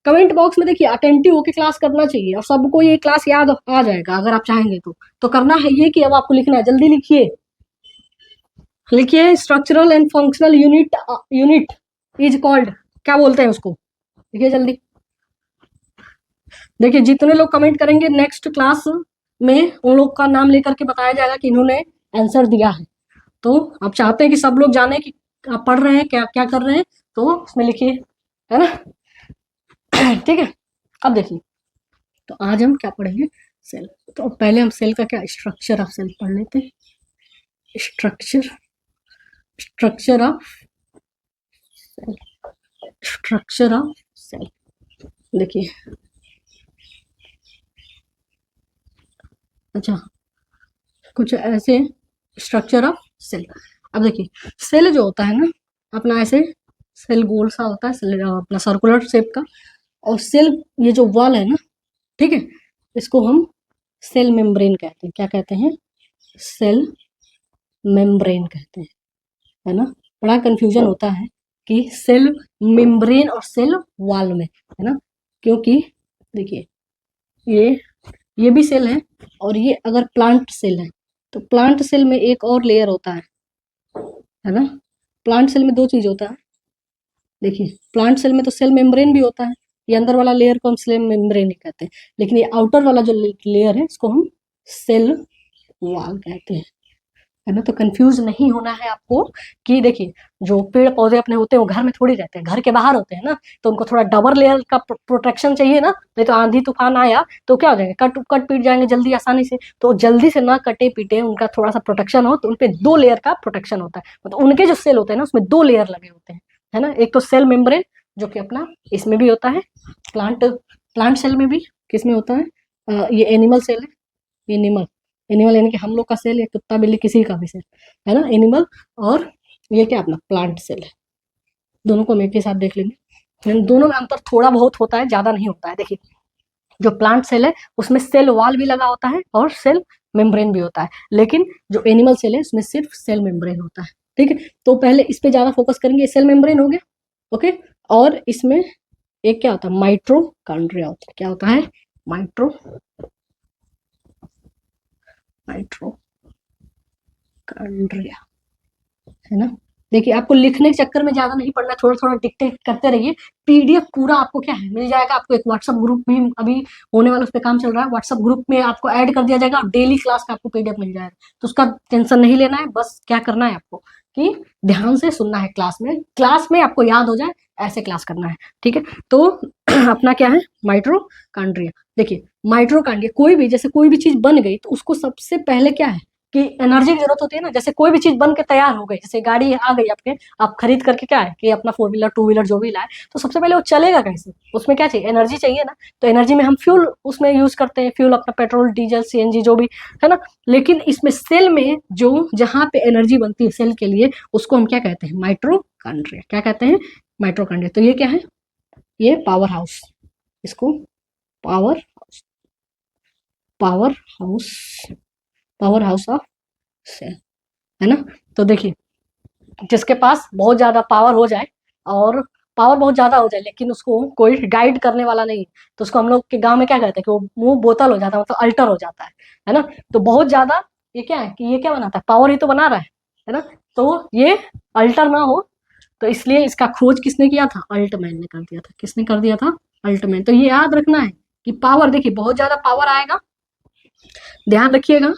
कमेंट बॉक्स में देखिए, अटेंटिव होकर क्लास करना चाहिए, और सबको ये क्लास याद आ जाएगा अगर आप चाहेंगे तो करना है ये कि अब आपको लिखना है। जल्दी लिखिए structural and functional unit is called, क्या बोलते हैं उसको, लिखिए जल्दी। देखिए जितने लोग कमेंट करेंगे नेक्स्ट क्लास में उन लोग का नाम लेकर के बताया जाएगा कि इन्होंने आंसर दिया है। तो आप चाहते हैं कि सब लोग जाने कि आप पढ़ रहे हैं, क्या क्या कर रहे हैं, तो उसमें लिखिए, है ना। ठीक है, अब देखिए, तो आज हम क्या पढ़ेंगे, सेल। तो पहले हम सेल का क्या स्ट्रक्चर ऑफ सेल पढ़ लेते हैं। स्ट्रक्चर ऑफ सेल देखिए, अच्छा कुछ ऐसे स्ट्रक्चर ऑफ सेल। अब देखिए सेल जो होता है ना अपना, ऐसे सेल गोल सा होता है, सेल अपना सर्कुलर शेप का, और सेल ये जो वॉल है ना, ठीक है, इसको हम सेल मेम्ब्रेन कहते हैं। क्या कहते हैं, सेल मेम्ब्रेन कहते हैं, है ना। बड़ा कंफ्यूजन होता है कि सेल मेम्ब्रेन और सेल वॉल में, है ना, क्योंकि देखिए ये भी सेल है, और ये अगर प्लांट सेल है तो प्लांट सेल में एक और लेयर होता है ना। प्लांट सेल में दो चीज होता है। देखिए प्लांट सेल में तो सेल मेम्ब्रेन भी होता है, ये अंदर वाला लेयर को हम सेल मेम्ब्रेन ही कहते हैं, लेकिन ये आउटर वाला जो लेयर है इसको हम सेल वॉल कहते हैं, है ना। तो कंफ्यूज नहीं होना है आपको कि देखिए जो पेड़ पौधे अपने होते हैं वो घर में थोड़ी रहते हैं, घर के बाहर होते हैं ना, तो उनको थोड़ा डबल लेयर का प्रोटेक्शन चाहिए ना, नहीं तो आंधी तूफान आया तो क्या हो जाएगा, कट कट पीट जाएंगे जल्दी आसानी से। तो जल्दी से ना कटे पीटे, उनका थोड़ा सा प्रोटेक्शन हो, तो उनपे 2 लेयर का प्रोटेक्शन होता है, मतलब उनके जो सेल होते हैं ना उसमें 2 लेयर लगे होते हैं, है ना। एक तो सेल मेम्ब्रेन जो कि अपना इसमें भी होता है, प्लांट प्लांट सेल में भी किसमें होता है, ये एनिमल सेल है, एनिमल एनिमल यानी कि हम लोग का सेल या कुत्ता बिल्ली किसी का भी सेल, है ना, एनिमल। और ये क्या अपना प्लांट सेल है। दोनों को हम एक ही साथ देख लेंगे, लेकिन दोनों में अंतर थोड़ा बहुत होता है, ज्यादा नहीं होता है। देखिए जो प्लांट सेल है उसमें सेल वॉल भी लगा होता है और सेल मेम्ब्रेन भी होता है, लेकिन जो एनिमल सेल है उसमें सिर्फ सेल मेम्ब्रेन होता है, ठीक है। तो पहले इस पे ज्यादा फोकस करेंगे, सेल मेम्ब्रेन हो गया, ओके। और इसमें एक क्या होता है, माइट्रोकॉन्ड्रिया होता है। क्या होता है, माइट्रोकॉन्ड्रिया, है ना। देखिए आपको लिखने के चक्कर में ज्यादा नहीं पढ़ना, थोड़ा थोड़ा डिक्टेट करते रहिए। पीडीएफ पूरा आपको क्या है मिल जाएगा, आपको एक व्हाट्सएप ग्रुप भी अभी होने वाला, उस पर काम चल रहा है, व्हाट्सएप ग्रुप में आपको ऐड कर दिया जाएगा और डेली क्लास का आपको पीडीएफ मिल जाएगा। तो उसका टेंशन नहीं लेना है, बस क्या करना है आपको कि ध्यान से सुनना है, क्लास में आपको याद हो जाए ऐसे क्लास करना है, ठीक है। तो अपना क्या है, माइट्रोकॉन्ड्रिया। देखिए माइट्रोकॉन्ड्रिया कोई भी, जैसे कोई भी चीज बन गई तो उसको सबसे पहले क्या है कि एनर्जी की जरूरत होती है ना। जैसे कोई भी चीज बन के तैयार हो गई, जैसे गाड़ी आ गई आपके, आप खरीद करके क्या है कि अपना 4 व्हीलर 2 व्हीलर जो भी लाए, तो सबसे पहले वो चलेगा कैसे, उसमें क्या चाहिए, एनर्जी चाहिए ना। तो एनर्जी में हम फ्यूल उसमें यूज करते हैं, फ्यूल अपना पेट्रोल डीजल सीएनजी जो भी, है ना। लेकिन इसमें सेल में जो जहां पे एनर्जी बनती है सेल के लिए, उसको हम क्या कहते हैं, माइट्रोकॉन्ड्रिया। क्या कहते हैं, माइट्रोकॉन्ड्रिया। तो ये क्या है, ये पावर हाउस, इसको power power house power house of cell, है ना। तो देखिए जिसके पास बहुत ज्यादा पावर हो जाए, और पावर बहुत ज्यादा हो जाए लेकिन उसको कोई गाइड करने वाला नहीं, तो उसको हम लोग के गांव में क्या कहते हैं कि वो मुंह बोतल हो जाता है, मतलब अल्टर हो जाता है ना। तो बहुत ज्यादा ये क्या है कि ये क्या बनाता है, पावर ही तो बना रहा है ना। तो ये अल्टर ना हो, तो इसलिए इसका खोज किसने किया था, अल्टमैन ने कर दिया था। किसने कर दिया था, अल्टमैन। तो ये याद रखना है कि पावर, देखिए बहुत ज्यादा पावर आएगा, ध्यान रखिएगा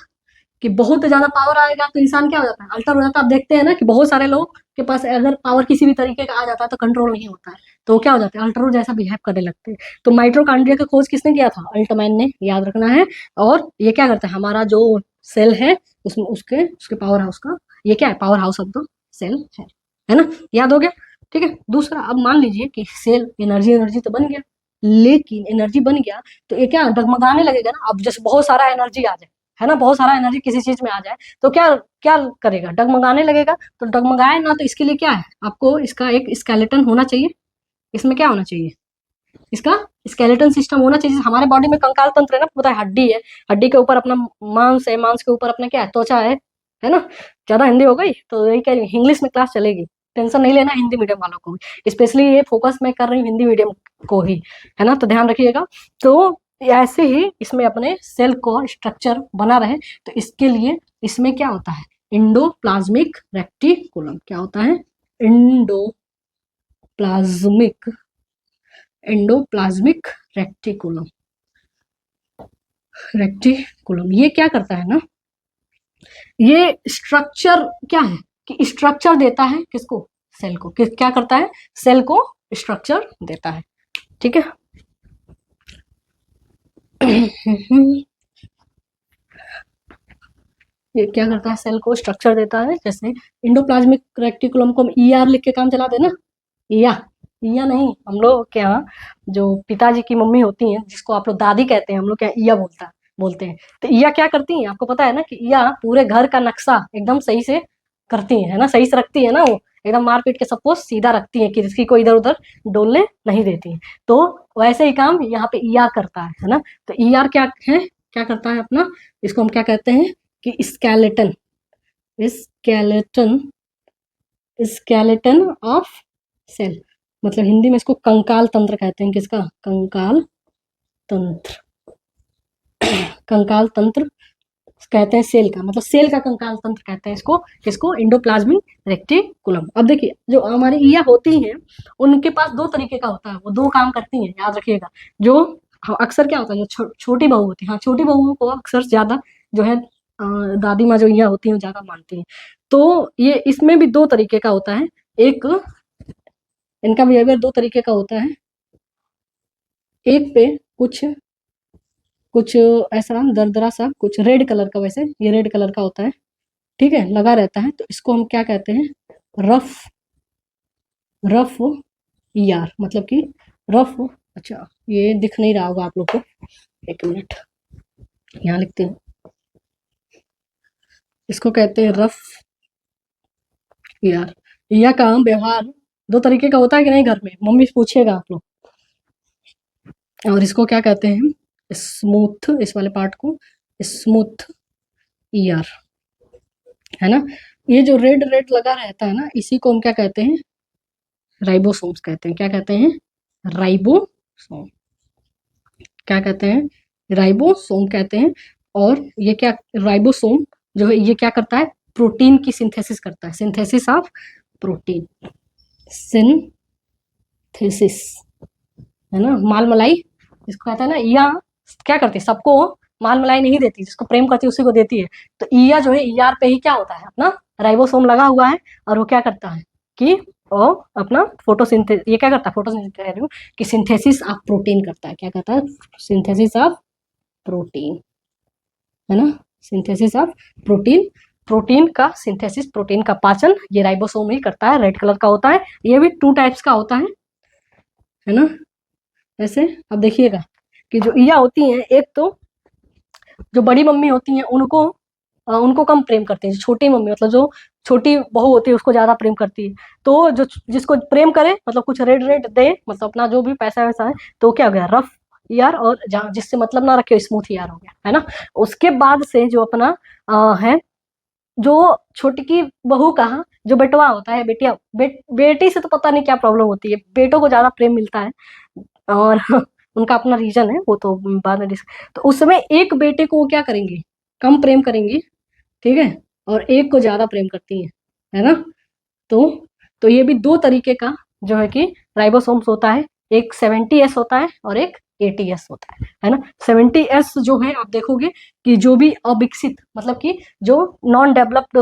कि बहुत ज्यादा पावर आएगा तो इंसान क्या हो जाता है, अल्टर हो जाता है। आप देखते हैं ना कि बहुत सारे लोग के पास अगर पावर किसी भी तरीके का आ जाता है तो कंट्रोल नहीं होता है, तो वो क्या हो जाते हैं, अल्टर जैसा बिहेव करने लगते हैं। तो माइट्रोकॉन्ड्रिया का खोज किसने किया था, अल्टमैन ने, याद रखना है। और ये क्या करता है, हमारा जो सेल है उसमें उसके उसके पावर हाउस का, ये क्या है, power house of the cell है ना। याद हो गया, ठीक है। दूसरा, अब मान लीजिए कि सेल एनर्जी एनर्जी तो बन गया, लेकिन एनर्जी बन गया तो ये क्या डगमगाने लगेगा ना। अब जैसे बहुत सारा एनर्जी आ जाए, है ना, बहुत सारा एनर्जी किसी चीज में आ जाए तो क्या क्या करेगा, डगमगाने लगेगा। तो डगमगाए ना, तो इसके लिए क्या है, आपको इसका एक स्केलेटन होना चाहिए। इसमें क्या होना चाहिए, इसका स्केलेटन सिस्टम होना चाहिए। हमारे बॉडी में कंकाल तंत्र है ना, पता है, हड्डी है, हड्डी के ऊपर अपना मांस है, मांस के ऊपर अपना क्या है, त्वचा है ना। ज्यादा हिंदी हो गई तो यही कह रही हूँ, इंग्लिश में क्लास चलेगी, टेंशन नहीं लेना हिंदी मीडियम वालों को भी, स्पेशली ये फोकस मैं कर रही हूँ हिंदी मीडियम को ही, है ना। तो ध्यान रखिएगा। तो ऐसे ही इसमें अपने सेल को स्ट्रक्चर बना रहे, तो इसके लिए इसमें क्या होता है, इंडोप्लाज्मिक रेक्टिकुलम। क्या होता है, इंडोप्लाज्मिक इंडोप्लाज्मिक रेक्टिकुलम। रेक्टिकुलम ये क्या करता है ना, ये स्ट्रक्चर क्या है कि स्ट्रक्चर देता है किसको, सेल को। क्या करता है, सेल को स्ट्रक्चर देता है, ठीक है। ये क्या करता है, सेल को स्ट्रक्चर देता है। जैसे इंडोप्लाज्मिक रेक्टिकुलम को हम ईआर लिख के काम चलाते हैं ना, ईया ईया नहीं, हम लोग क्या, जो पिताजी की मम्मी होती हैं जिसको आप लोग दादी कहते हैं, हम लोग क्या ईया बोलते हैं। तो ईया क्या करती हैं, आपको पता है ना कि ईया पूरे घर का नक्शा एकदम सही से करती है ना, सही से रखती है ना, वो एकदम मार पीट के सबको सीधा रखती है कि किसी को इधर उधर डोलने नहीं देती है। तो वैसे ही काम यहाँ पे ईआर करता है ना। तो ईआर क्या है, क्या करता है अपना, इसको हम क्या कहते हैं कि skeleton skeleton skeleton of cell, मतलब हिंदी में इसको कंकाल तंत्र कहते हैं। किसका, कंकाल तंत्र कंकाल तंत्र कहते हैं सेल का, मतलब सेल का कंकाल तंत्र कहते हैं इसको। किसको, इंडोप्लाज्मिक रेक्टिकुलम। अब देखिए जो हमारी ईया होती हैं उनके पास 2 तरीके का होता है, वो 2 काम करती हैं, याद रखिएगा। जो अक्सर क्या होता है, जो छोटी बहू होती है, हाँ छोटी बहुओं को अक्सर ज्यादा जो है दादी माँ जो यहाँ होती हैं ज्यादा मानती हैं। तो ये इसमें भी दो तरीके का होता है। एक, इनका बिहेवियर दो तरीके का होता है। एक पे कुछ कुछ ऐसा दरदरा सा कुछ रेड कलर का, वैसे ये रेड कलर का होता है, ठीक है, लगा रहता है। तो इसको हम क्या कहते हैं, रफ रफ यार, मतलब कि रफ। अच्छा, ये दिख नहीं रहा होगा आप लोग को, एक मिनट यहाँ लिखते हैं। इसको कहते हैं रफ यार। यह का व्यवहार दो तरीके का होता है कि नहीं, घर में मम्मी से पूछिएगा आप लोग। और इसको क्या कहते हैं, स्मूथ, इस वाले पार्ट को स्मूथ ईयर, है ना। ये जो रेड रेड लगा रहता है ना, इसी को हम क्या कहते हैं, राइबोसोम्स कहते हैं। क्या कहते हैं, राइबोसोम। क्या कहते हैं, राइबोसोम कहते हैं। और ये क्या, राइबोसोम जो है ये क्या करता है, प्रोटीन की सिंथेसिस करता है, सिंथेसिस ऑफ प्रोटीन, सिंथेसिस, है ना। माल मलाई इसको कहता है ना। या क्या करती है, सबको माल मलाई नहीं देती, जिसको प्रेम करती है उसी को देती है। तो ईया जो है, ईआर पे ही क्या होता है, अपना राइबोसोम लगा हुआ है, और वो क्या करता है कि वो अपना फोटोसिंथेसिस, ये क्या करता है, फोटोसिंथेसिस कह रही हूँ कि सिंथेसिस ऑफ प्रोटीन करता है। क्या करता है, सिंथेसिस ऑफ प्रोटीन, है ना, सिंथेसिस ऑफ प्रोटीन। प्रोटीन का सिंथेसिस, प्रोटीन का पाचन ये राइबोसोम ही करता है। रेड कलर का होता है। ये भी टू टाइप्स का होता है ना। ऐसे अब देखिएगा कि जो ईया होती हैं, एक तो जो बड़ी मम्मी होती हैं उनको कम प्रेम करते हैं। छोटी मम्मी मतलब जो छोटी बहू होती है उसको ज्यादा प्रेम करती है। तो जो जिसको प्रेम करे, मतलब कुछ रेड रेड दे, मतलब अपना जो भी पैसा वैसा है, तो क्या हो गया, रफ यार। और जहाँ जिससे मतलब ना रखे, स्मूथ यार हो गया, है ना। उसके बाद से जो अपना है, जो छोटी की बहू का जो बेटवा होता है, बेटिया बेटी से तो पता नहीं क्या प्रॉब्लम होती है, बेटों को ज्यादा प्रेम मिलता है। और उनका अपना रीजन है, वो तो बाद में तो उस समय एक बेटे को वो क्या करेंगे, कम प्रेम करेंगी, ठीक है, और एक को ज्यादा प्रेम करती है ना। तो ये भी दो तरीके का जो है कि राइबोसोम्स होता है। एक 70S होता है और एक 80S होता है ना। 70S जो है, आप देखोगे कि जो भी अविकसित, मतलब कि जो नॉन डेवलप्ड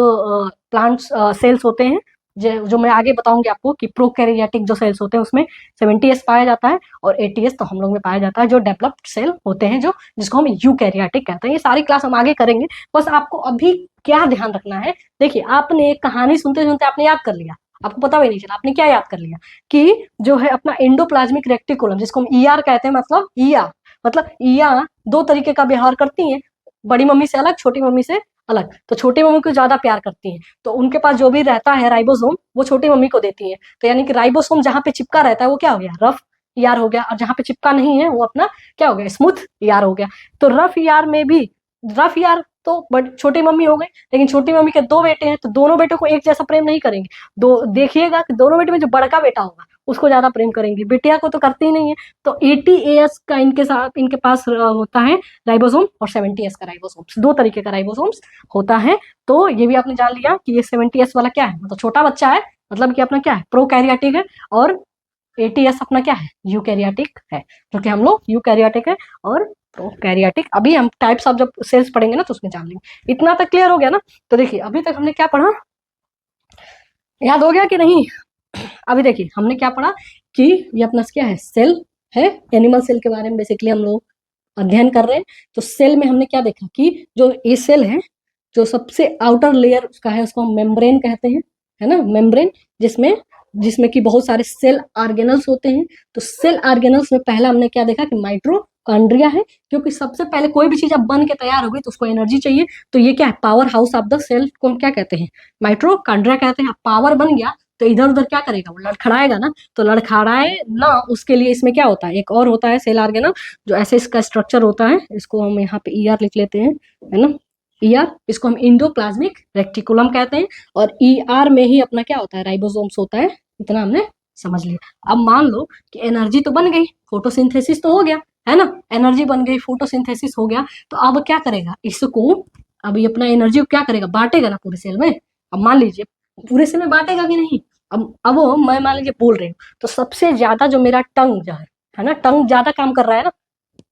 प्लांट्स सेल्स होते हैं, जो मैं आगे बताऊंगी आपको कि प्रोकैरियोटिक जो सेल्स होते हैं उसमें 70S पाया जाता है, और 80S तो हम लोग में पाया जाता है, जो डेवलप्ड सेल होते हैं, जो जिसको हम यूकैरियोटिक कहते हैं। ये सारी क्लास हम आगे करेंगे। बस आपको अभी क्या ध्यान रखना है, देखिए आपने एक कहानी सुनते सुनते आपने याद कर लिया, आपको पता भी नहीं चला आपने क्या याद कर लिया, कि जो है अपना एंडोप्लाज्मिक रेक्टिकुलम, जिसको हम ईआर कहते हैं, मतलब ईया दो तरीके का व्यवहार करती हैं, बड़ी मम्मी से अलग, छोटी मम्मी से अलग। तो छोटी मम्मी को ज्यादा प्यार करती हैं, तो उनके पास जो भी रहता है राइबोसोम, वो छोटी मम्मी को देती है। तो यानी कि राइबोसोम जहां पे चिपका रहता है वो क्या हो गया, रफ ईआर हो गया, और जहां पे चिपका नहीं है वो अपना क्या हो गया, स्मूथ ईआर हो गया। तो रफ ईआर में भी, रफ ईआर तो छोटी मम्मी हो गई, लेकिन छोटी मम्मी के दो बेटे हैं, तो दोनों बेटों को एक जैसा प्रेम नहीं करेंगे। दो देखिएगा कि दोनों बेटे में जो बड़का बेटा होगा उसको ज्यादा प्रेम करेंगे, बिटिया को तो करती ही नहीं है। तो 80AS का इनके साथ, इनके पास होता है राइबोसोम, और 70S का राइबोसोम, दो तरीके का राइबोसोम्स होता है। तो ये भी आपने जान लिया कि ये 70S वाला क्या है, मतलब छोटा बच्चा है, मतलब कि अपना क्या है, प्रोकैरियोटिक है, और 80S अपना क्या है, यूकैरियोटिक है, जो कि हम लोग यूकैरियोटिक है और प्रोकैरियोटिक। अभी हम टाइप्स ऑफ जब सेल्स पढ़ेंगे ना तो उसमें जान लेंगे। इतना तक क्लियर हो गया ना। तो देखिए अभी तक हमने क्या पढ़ा, याद हो गया कि नहीं। अभी देखिए हमने क्या पढ़ा कि ये अपना क्या है, सेल है, एनिमल सेल के बारे में बेसिकली हम लोग अध्ययन कर रहे हैं। तो सेल में हमने क्या देखा कि जो ये सेल है, जो सबसे आउटर लेयर उसका है, उसको हम मेम्ब्रेन कहते हैं, है ना, मेम्ब्रेन, जिसमें जिसमें कि बहुत सारे सेल ऑर्गेनल्स होते हैं। तो सेल ऑर्गेनल्स में पहला हमने क्या देखा कि माइटोकॉन्ड्रिया है, क्योंकि सबसे पहले कोई भी चीज अब बन के तैयार हो गई तो उसको एनर्जी चाहिए। तो ये क्या है, power house of the cell को हम क्या कहते हैं, माइटोकॉन्ड्रिया कहते हैं। पावर बन गया तो इधर उधर क्या करेगा, वो लड़खड़ाएगा ना। तो लड़खड़ाए ना, उसके लिए इसमें क्या होता है, एक और होता है सेल ऑर्गेनल, जो ऐसे इसका स्ट्रक्चर होता है, इसको हम यहाँ पे ईआर लिख लेते हैं, है ना, ईआर। इसको हम इंडोप्लाज्मिक रेक्टिकुलम कहते हैं। और ईआर में ही अपना क्या होता है, राइबोसोम्स होता है। इतना हमने समझ लिया। अब मान लो कि एनर्जी तो बन गई, फोटोसिंथेसिस तो हो गया, है ना, एनर्जी बन गई, फोटोसिंथेसिस हो गया। तो अब क्या करेगा इसको, अब ये अपना एनर्जी को क्या करेगा, बांटेगा ना पूरे सेल में। अब मान लीजिए पूरे सेल में बांटेगा कि नहीं। अब वो मैं मान लीजिए बोल रही हूँ, तो सबसे ज्यादा जो मेरा टंग जो है ना, टंग ज्यादा काम कर रहा है ना,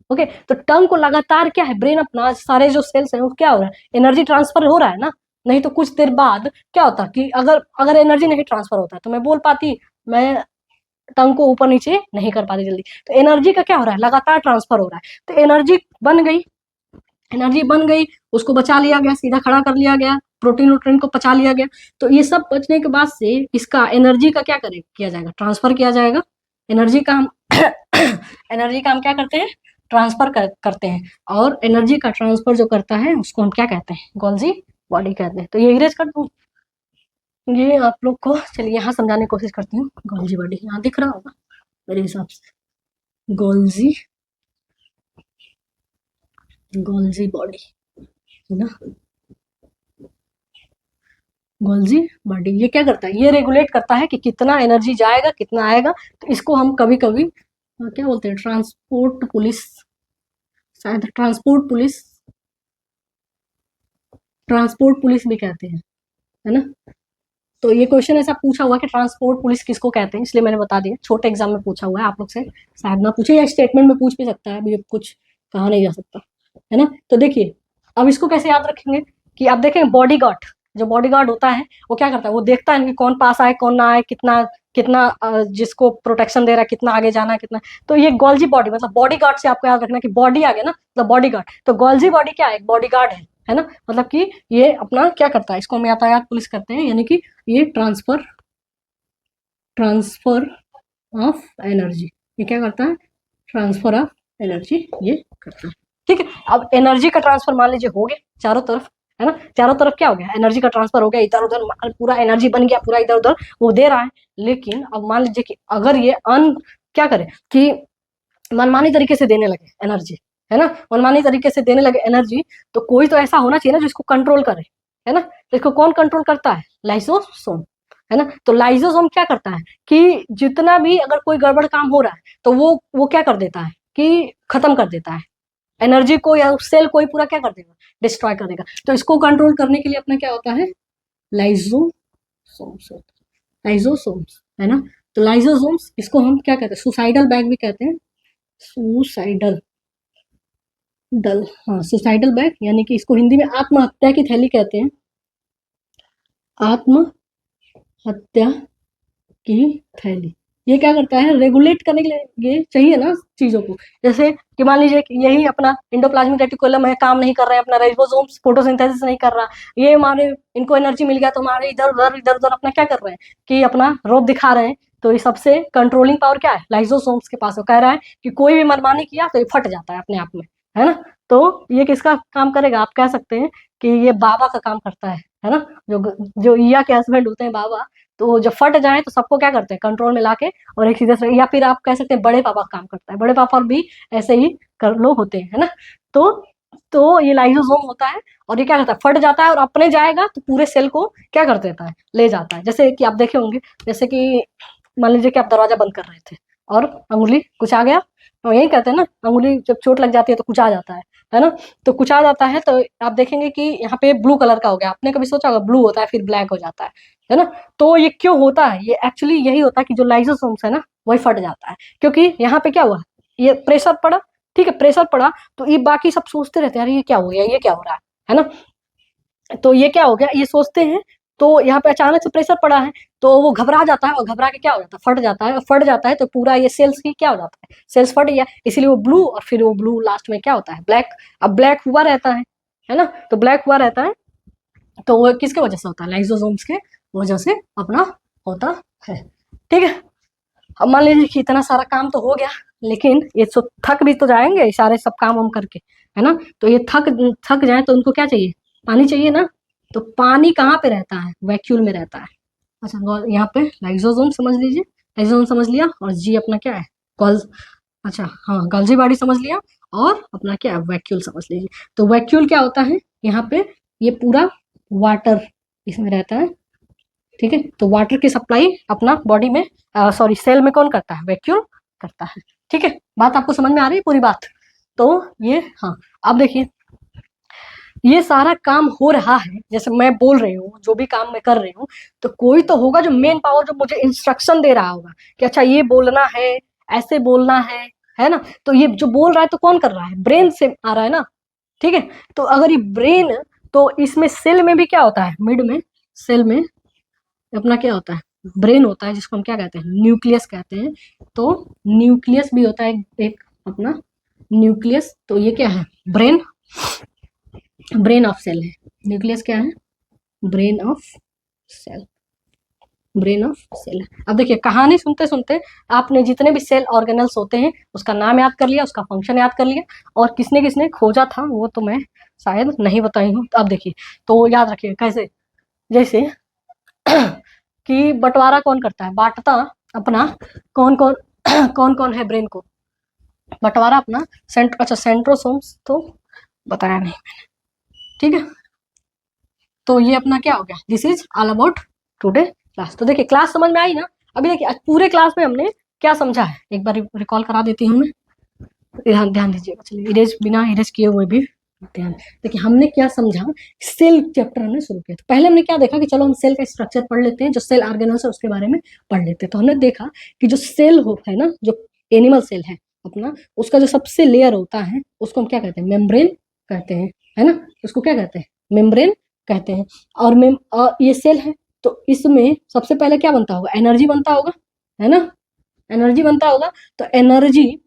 ओके, तो टंग को लगातार क्या है, ब्रेन अपना सारे जो सेल्स हैं वो क्या हो रहा है, एनर्जी ट्रांसफर हो रहा है ना। नहीं तो कुछ देर बाद क्या होता कि अगर अगर एनर्जी नहीं ट्रांसफर होता तो मैं बोल पाती, मैं टंग को ऊपर नीचे नहीं कर पाती जल्दी। तो एनर्जी का क्या हो रहा है, लगातार ट्रांसफर हो रहा है। तो एनर्जी बन गई, उसको बचा लिया गया, सीधा खड़ा कर लिया गया, प्रोटीन वोटीन को पचा लिया गया। तो ये सब बचने के बाद से इसका एनर्जी का क्या किया जाएगा, ट्रांसफर किया जाएगा। एनर्जी का हम एनर्जी का हम क्या करते हैं, ट्रांसफर करते हैं। और एनर्जी का ट्रांसफर जो करता है उसको हम क्या कहते हैं, गोल्जी बॉडी कहते हैं। तो ये इरेज कर दूं ये आप लोग को, चलिए यहाँ समझाने की कोशिश करती हूँ। गोल्जी बॉडी यहाँ दिख रहा होगा मेरे हिसाब से, गोल्जी बॉडी है ना। गोल्जी बॉडी ये क्या करता है, ये रेगुलेट करता है कि कितना एनर्जी जाएगा कितना आएगा। तो इसको हम कभी कभी क्या बोलते हैं, ट्रांसपोर्ट पुलिस, शायद ट्रांसपोर्ट पुलिस भी कहते हैं, है ना। तो ये क्वेश्चन ऐसा पूछा हुआ कि ट्रांसपोर्ट पुलिस किसको कहते हैं, इसलिए मैंने बता दिया। छोटे एग्जाम में पूछा हुआ है, आप लोग से शायद ना पूछे, या स्टेटमेंट में पूछ भी सकता है, अभी कुछ कहा नहीं जा सकता, है ना। तो देखिए अब इसको कैसे याद रखेंगे कि आप देखेंगे बॉडी गार्ड, जो बॉडी गार्ड होता है वो क्या करता है, वो देखता है कि कौन पास आए कौन ना आए, कितना कितना जिसको प्रोटेक्शन दे रहा है, कितना आगे जाना है कितना। तो ये गोल्जी बॉडी, मतलब बॉडी गार्ड से आपको याद रखना कि बॉडी आ गया ना, मतलब बॉडी गार्ड। तो गोल्जी बॉडी क्या है, बॉडी गार्ड है ना। मतलब कि ये अपना क्या करता है, इसको हम यातायात पुलिस करते हैं, यानी कि ये ट्रांसफर ऑफ एनर्जी, ये क्या करता है, ट्रांसफर ऑफ एनर्जी ये करता है। ठीक है, अब एनर्जी का ट्रांसफर मान लीजिए हो गया चारों तरफ, है ना। चारों तरफ क्या हो गया, एनर्जी का ट्रांसफर हो गया, इधर उधर पूरा एनर्जी बन गया, पूरा इधर उधर वो दे रहा है। लेकिन अब मान लीजिए कि अगर ये क्या करे कि मनमानी तरीके से देने लगे एनर्जी, है ना, मनमानी तरीके से देने लगे एनर्जी, तो कोई तो ऐसा होना चाहिए ना जो इसको कंट्रोल करे, है ना। तो इसको कौन कंट्रोल करता है, लाइसोसोम, है ना। तो लाइसोसोम क्या करता है कि जितना भी अगर कोई गड़बड़ काम हो रहा है तो वो क्या कर देता है कि खत्म कर देता है एनर्जी को, या सेल को ही पूरा क्या कर देगा, डिस्ट्रॉय कर देगा। तो इसको कंट्रोल करने के लिए अपना क्या होता है, लाइसोसोम्स, लाइसोसोम्स, है ना। तो लाइसोसोम्स इसको हम क्या कहते हैं, सुसाइडल बैग भी कहते हैं, सुसाइडल हाँ सुसाइडल बैग, यानी कि इसको हिंदी में आत्महत्या की थैली कहते हैं, आत्महत्या की थैली। ये क्या करता है, रेगुलेट करने के लिए ये चाहिए ना चीजों को। जैसे कि मान लीजिए कि यही अपना इंडोप्लाज्मिक रेटिकुलम है, काम नहीं कर रहे हैं, अपना राइबोसोम्स फोटोसिंथेसिस नहीं कर रहा, ये हमारे इनको एनर्जी मिल गया तो हमारे इधर उधर अपना क्या कर रहे हैं कि अपना रोब दिखा रहे हैं। तो ये सबसे कंट्रोलिंग पावर क्या है, लाइसोसोम्स के पास। वो कह रहा है कि कोई भी मनमानी किया तो ये फट जाता है अपने आप में, है ना। तो ये किसका काम करेगा, आप कह सकते हैं कि ये बाबा का काम करता है ना। जो ईया के हस्बैंड होते हैं बाबा, तो जब फट जाए तो सबको क्या करते हैं, कंट्रोल में लाके और एक सीधे से, या फिर आप कह सकते हैं बड़े पापा काम करता है, बड़े पापा भी ऐसे ही कर लोग होते हैं, है ना। तो ये लाइसोसोम होता है, और ये क्या करता है, फट जाता है और अपने जाएगा तो पूरे सेल को क्या कर देता है, ले जाता है। जैसे कि आप देखे होंगे, जैसे कि मान लीजिए कि आप दरवाजा बंद कर रहे थे और अंगुली कुछ आ गया, तो यही कहते हैं ना, अंगुली जब चोट लग जाती है तो कुछ आ जाता है ना। तो कुछ आ जाता है तो आप देखेंगे कि यहाँ पे ब्लू कलर का हो गया, आपने कभी सोचा होगा, ब्लू होता है फिर ब्लैक हो जाता है ना। तो ये क्यों होता है, ये एक्चुअली यही होता है कि जो लाइसोसोम्स है ना वही फट जाता है, क्योंकि यहाँ पे क्या हुआ, ये प्रेशर पड़ा, ठीक है, प्रेशर पड़ा तो ये बाकी सब सोचते रहते हैं, अरे ये क्या हो गया, ये क्या हो रहा है ना। तो ये क्या हो गया, ये सोचते हैं, तो यहाँ पे अचानक से प्रेशर पड़ा है तो वो घबरा जाता है, और घबरा के क्या हो जाता है, फट जाता है, और फट जाता है तो पूरा ये सेल्स की क्या हो जाता है, सेल्स फट गया, इसीलिए वो ब्लू, और फिर वो ब्लू लास्ट में क्या होता है, ब्लैक। अब ब्लैक हुआ रहता है ना। तो ब्लैक हुआ रहता है तो वो किसके वजह से होता है, लाइसोसोम्स के वजह से अपना होता है। ठीक है, अब मान लीजिए कि इतना सारा काम तो हो गया, लेकिन ये तो थक भी तो जाएंगे सारे सब काम हम करके, है ना। तो ये थक जाए तो उनको क्या चाहिए, पानी चाहिए ना। तो पानी कहाँ पे रहता है, वैक्यूल में रहता है। अच्छा, यहाँ पे लाइसोसोम समझ लीजिए, लाइसोसोम समझ लिया, और जी अपना क्या है, गॉल्स, अच्छा हाँ गॉल्जी बॉडी समझ लिया, और अपना क्या है, वैक्यूल समझ लीजिए। तो वैक्यूल क्या होता है, यहाँ पे ये पूरा वाटर इसमें रहता है, ठीक है। तो वाटर की सप्लाई अपना बॉडी में, सॉरी सेल में कौन करता है, वैक्यूल करता है। ठीक है, बात आपको समझ में आ रही है पूरी बात। तो ये हाँ, अब देखिए ये सारा काम हो रहा है, जैसे मैं बोल रही हूँ, जो भी काम मैं कर रही हूँ, तो कोई तो होगा जो मेन पावर, जो मुझे इंस्ट्रक्शन दे रहा होगा कि अच्छा ये बोलना है, ऐसे बोलना है, है ना। तो ये जो बोल रहा है तो कौन कर रहा है, ब्रेन से आ रहा है ना, ठीक है। तो अगर ये ब्रेन, तो इसमें सेल में भी क्या होता है, मिड में सेल में अपना क्या होता है, ब्रेन होता है, जिसको हम क्या कहते हैं, न्यूक्लियस कहते हैं। तो न्यूक्लियस भी होता है एक अपना न्यूक्लियस। तो ये क्या है, ब्रेन, ब्रेन ऑफ सेल है। न्यूक्लियस क्या है, brain of cell, brain of cell. अब देखिए कहानी सुनते सुनते आपने जितने भी सेल ऑर्गेनल्स होते हैं उसका नाम याद कर लिया, उसका फंक्शन याद कर लिया, और किसने किसने खोजा था वो तो मैं शायद नहीं बताई हूँ। तो अब देखिए, तो याद रखिए कैसे, जैसे कि बंटवारा कौन करता है, बांटता अपना कौन कौन कौन कौन है ब्रेन को, बंटवारा अपना अच्छा सेंट्रोसोम्स तो बताया नहीं मैंने, ठीक है। तो ये अपना क्या हो गया, this is all about today class. तो देखिए क्लास समझ में आई ना। अभी देखिए आज पूरे क्लास में हमने क्या समझा है, एक बार रिकॉल करा देती हूँ मैं, ध्यान ध्यान दीजिएगा। चलिए इरेज, बिना इरेज किए हुए भी ध्यान। देखिए हमने क्या समझा, सेल चैप्टर हमने शुरू किया। तो पहले हमने क्या देखा कि चलो हम सेल का स्ट्रक्चर पढ़ लेते हैं, जो सेल ऑर्गेनल्स है उसके बारे में पढ़ लेते हैं। तो हमने देखा कि जो सेल हो है ना, जो एनिमल सेल है अपना, उसका जो सबसे लेयर होता है उसको हम क्या कहते हैं, मेम्ब्रेन कहते हैं, है ना। उसको क्या कहते हैं, मेम्ब्रेन कहते हैं। और ये सेल है, तो इसमें सबसे पहले क्या बनता होगा, एनर्जी बनता होगा, है ना, एनर्जी बनता होगा। तो एनर्जी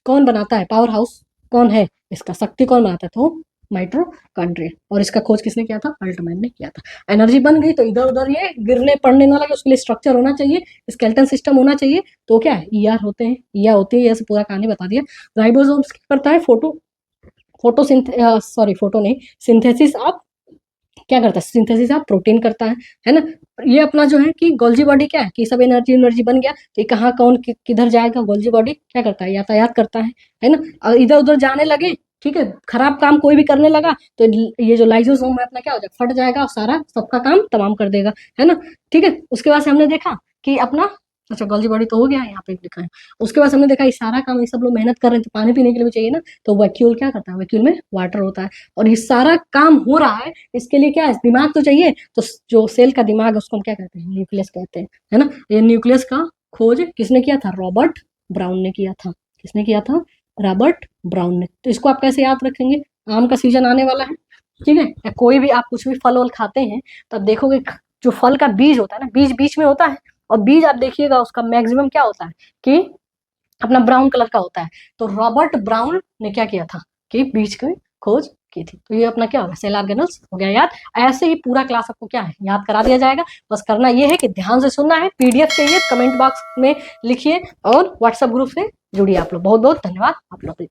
कौन बनाता है, पावर हाउस कौन है इसका, शक्ति कौन बनाता है, तो माइटोकॉन्ड्रिया। और इसका खोज किसने किया था, अल्टमैन ने किया था। एनर्जी बन गई तो इधर उधर ये गिरने पड़ने ना लगे, उसके लिए स्ट्रक्चर होना चाहिए, स्केलेटन सिस्टम होना चाहिए। तो क्या है, ईआर होते हैं, ईआर होती है, ऐसे पूरा कहानी बता दिया। राइबोसोम्स क्या करता है, फोटो नहीं, सिंथेसिस ऑफ, क्या करता है, सिंथेसिस ऑफ प्रोटीन करता है ना। ये अपना जो है कि गोल्जी बॉडी क्या है, कि सब एनर्जी बन गया, कि कहाँ कौन किधर जाएगा, गोल्जी बॉडी क्या करता है, यातायात करता है ना। और इधर उधर जाने लगे, ठीक है, खराब काम कोई भी करने लगा तो ये जो लाइसोसोम है अपना क्या हो जाएगा, फट जाएगा और सारा सबका काम तमाम कर देगा, है ना। ठीक है, उसके बाद से हमने देखा कि अपना, अच्छा गोल्जी बॉडी तो हो गया, यहाँ पे लिखा है। उसके बाद हमने देखा ये सारा काम, ये सब लोग मेहनत कर रहे हैं तो पानी पीने के लिए भी चाहिए ना, तो वैक्यूल क्या करता है, वैक्यूल में वाटर होता है। और ये सारा काम हो रहा है, इसके लिए क्या है, दिमाग तो चाहिए। तो जो सेल का दिमाग है उसको हम क्या कहते हैं, न्यूक्लियस कहते हैं, है ना। ये न्यूक्लियस का खोज किसने किया था, रॉबर्ट ब्राउन ने किया था। किसने किया था, रॉबर्ट ब्राउन ने। तो इसको आप कैसे याद रखेंगे, आम का सीजन आने वाला है, ठीक है, या कोई भी आप कुछ भी फल वल खाते हैं तो आप देखोगे जो फल का बीज होता है ना, बीज बीच में होता है, और बीज आप देखिएगा उसका मैक्सिमम क्या होता है कि अपना ब्राउन कलर का होता है। तो रॉबर्ट ब्राउन ने क्या किया था कि बीज की खोज की थी। तो ये अपना क्या होगा, सेल ऑर्गेनल्स हो गया याद। ऐसे ही पूरा क्लास आपको क्या है, याद करा दिया जाएगा। बस करना ये है कि ध्यान से सुनना है, पीडीएफ चाहिए कमेंट बॉक्स में लिखिए, और व्हाट्सएप ग्रुप से जुड़िए आप लोग। बहुत बहुत धन्यवाद आप लोग।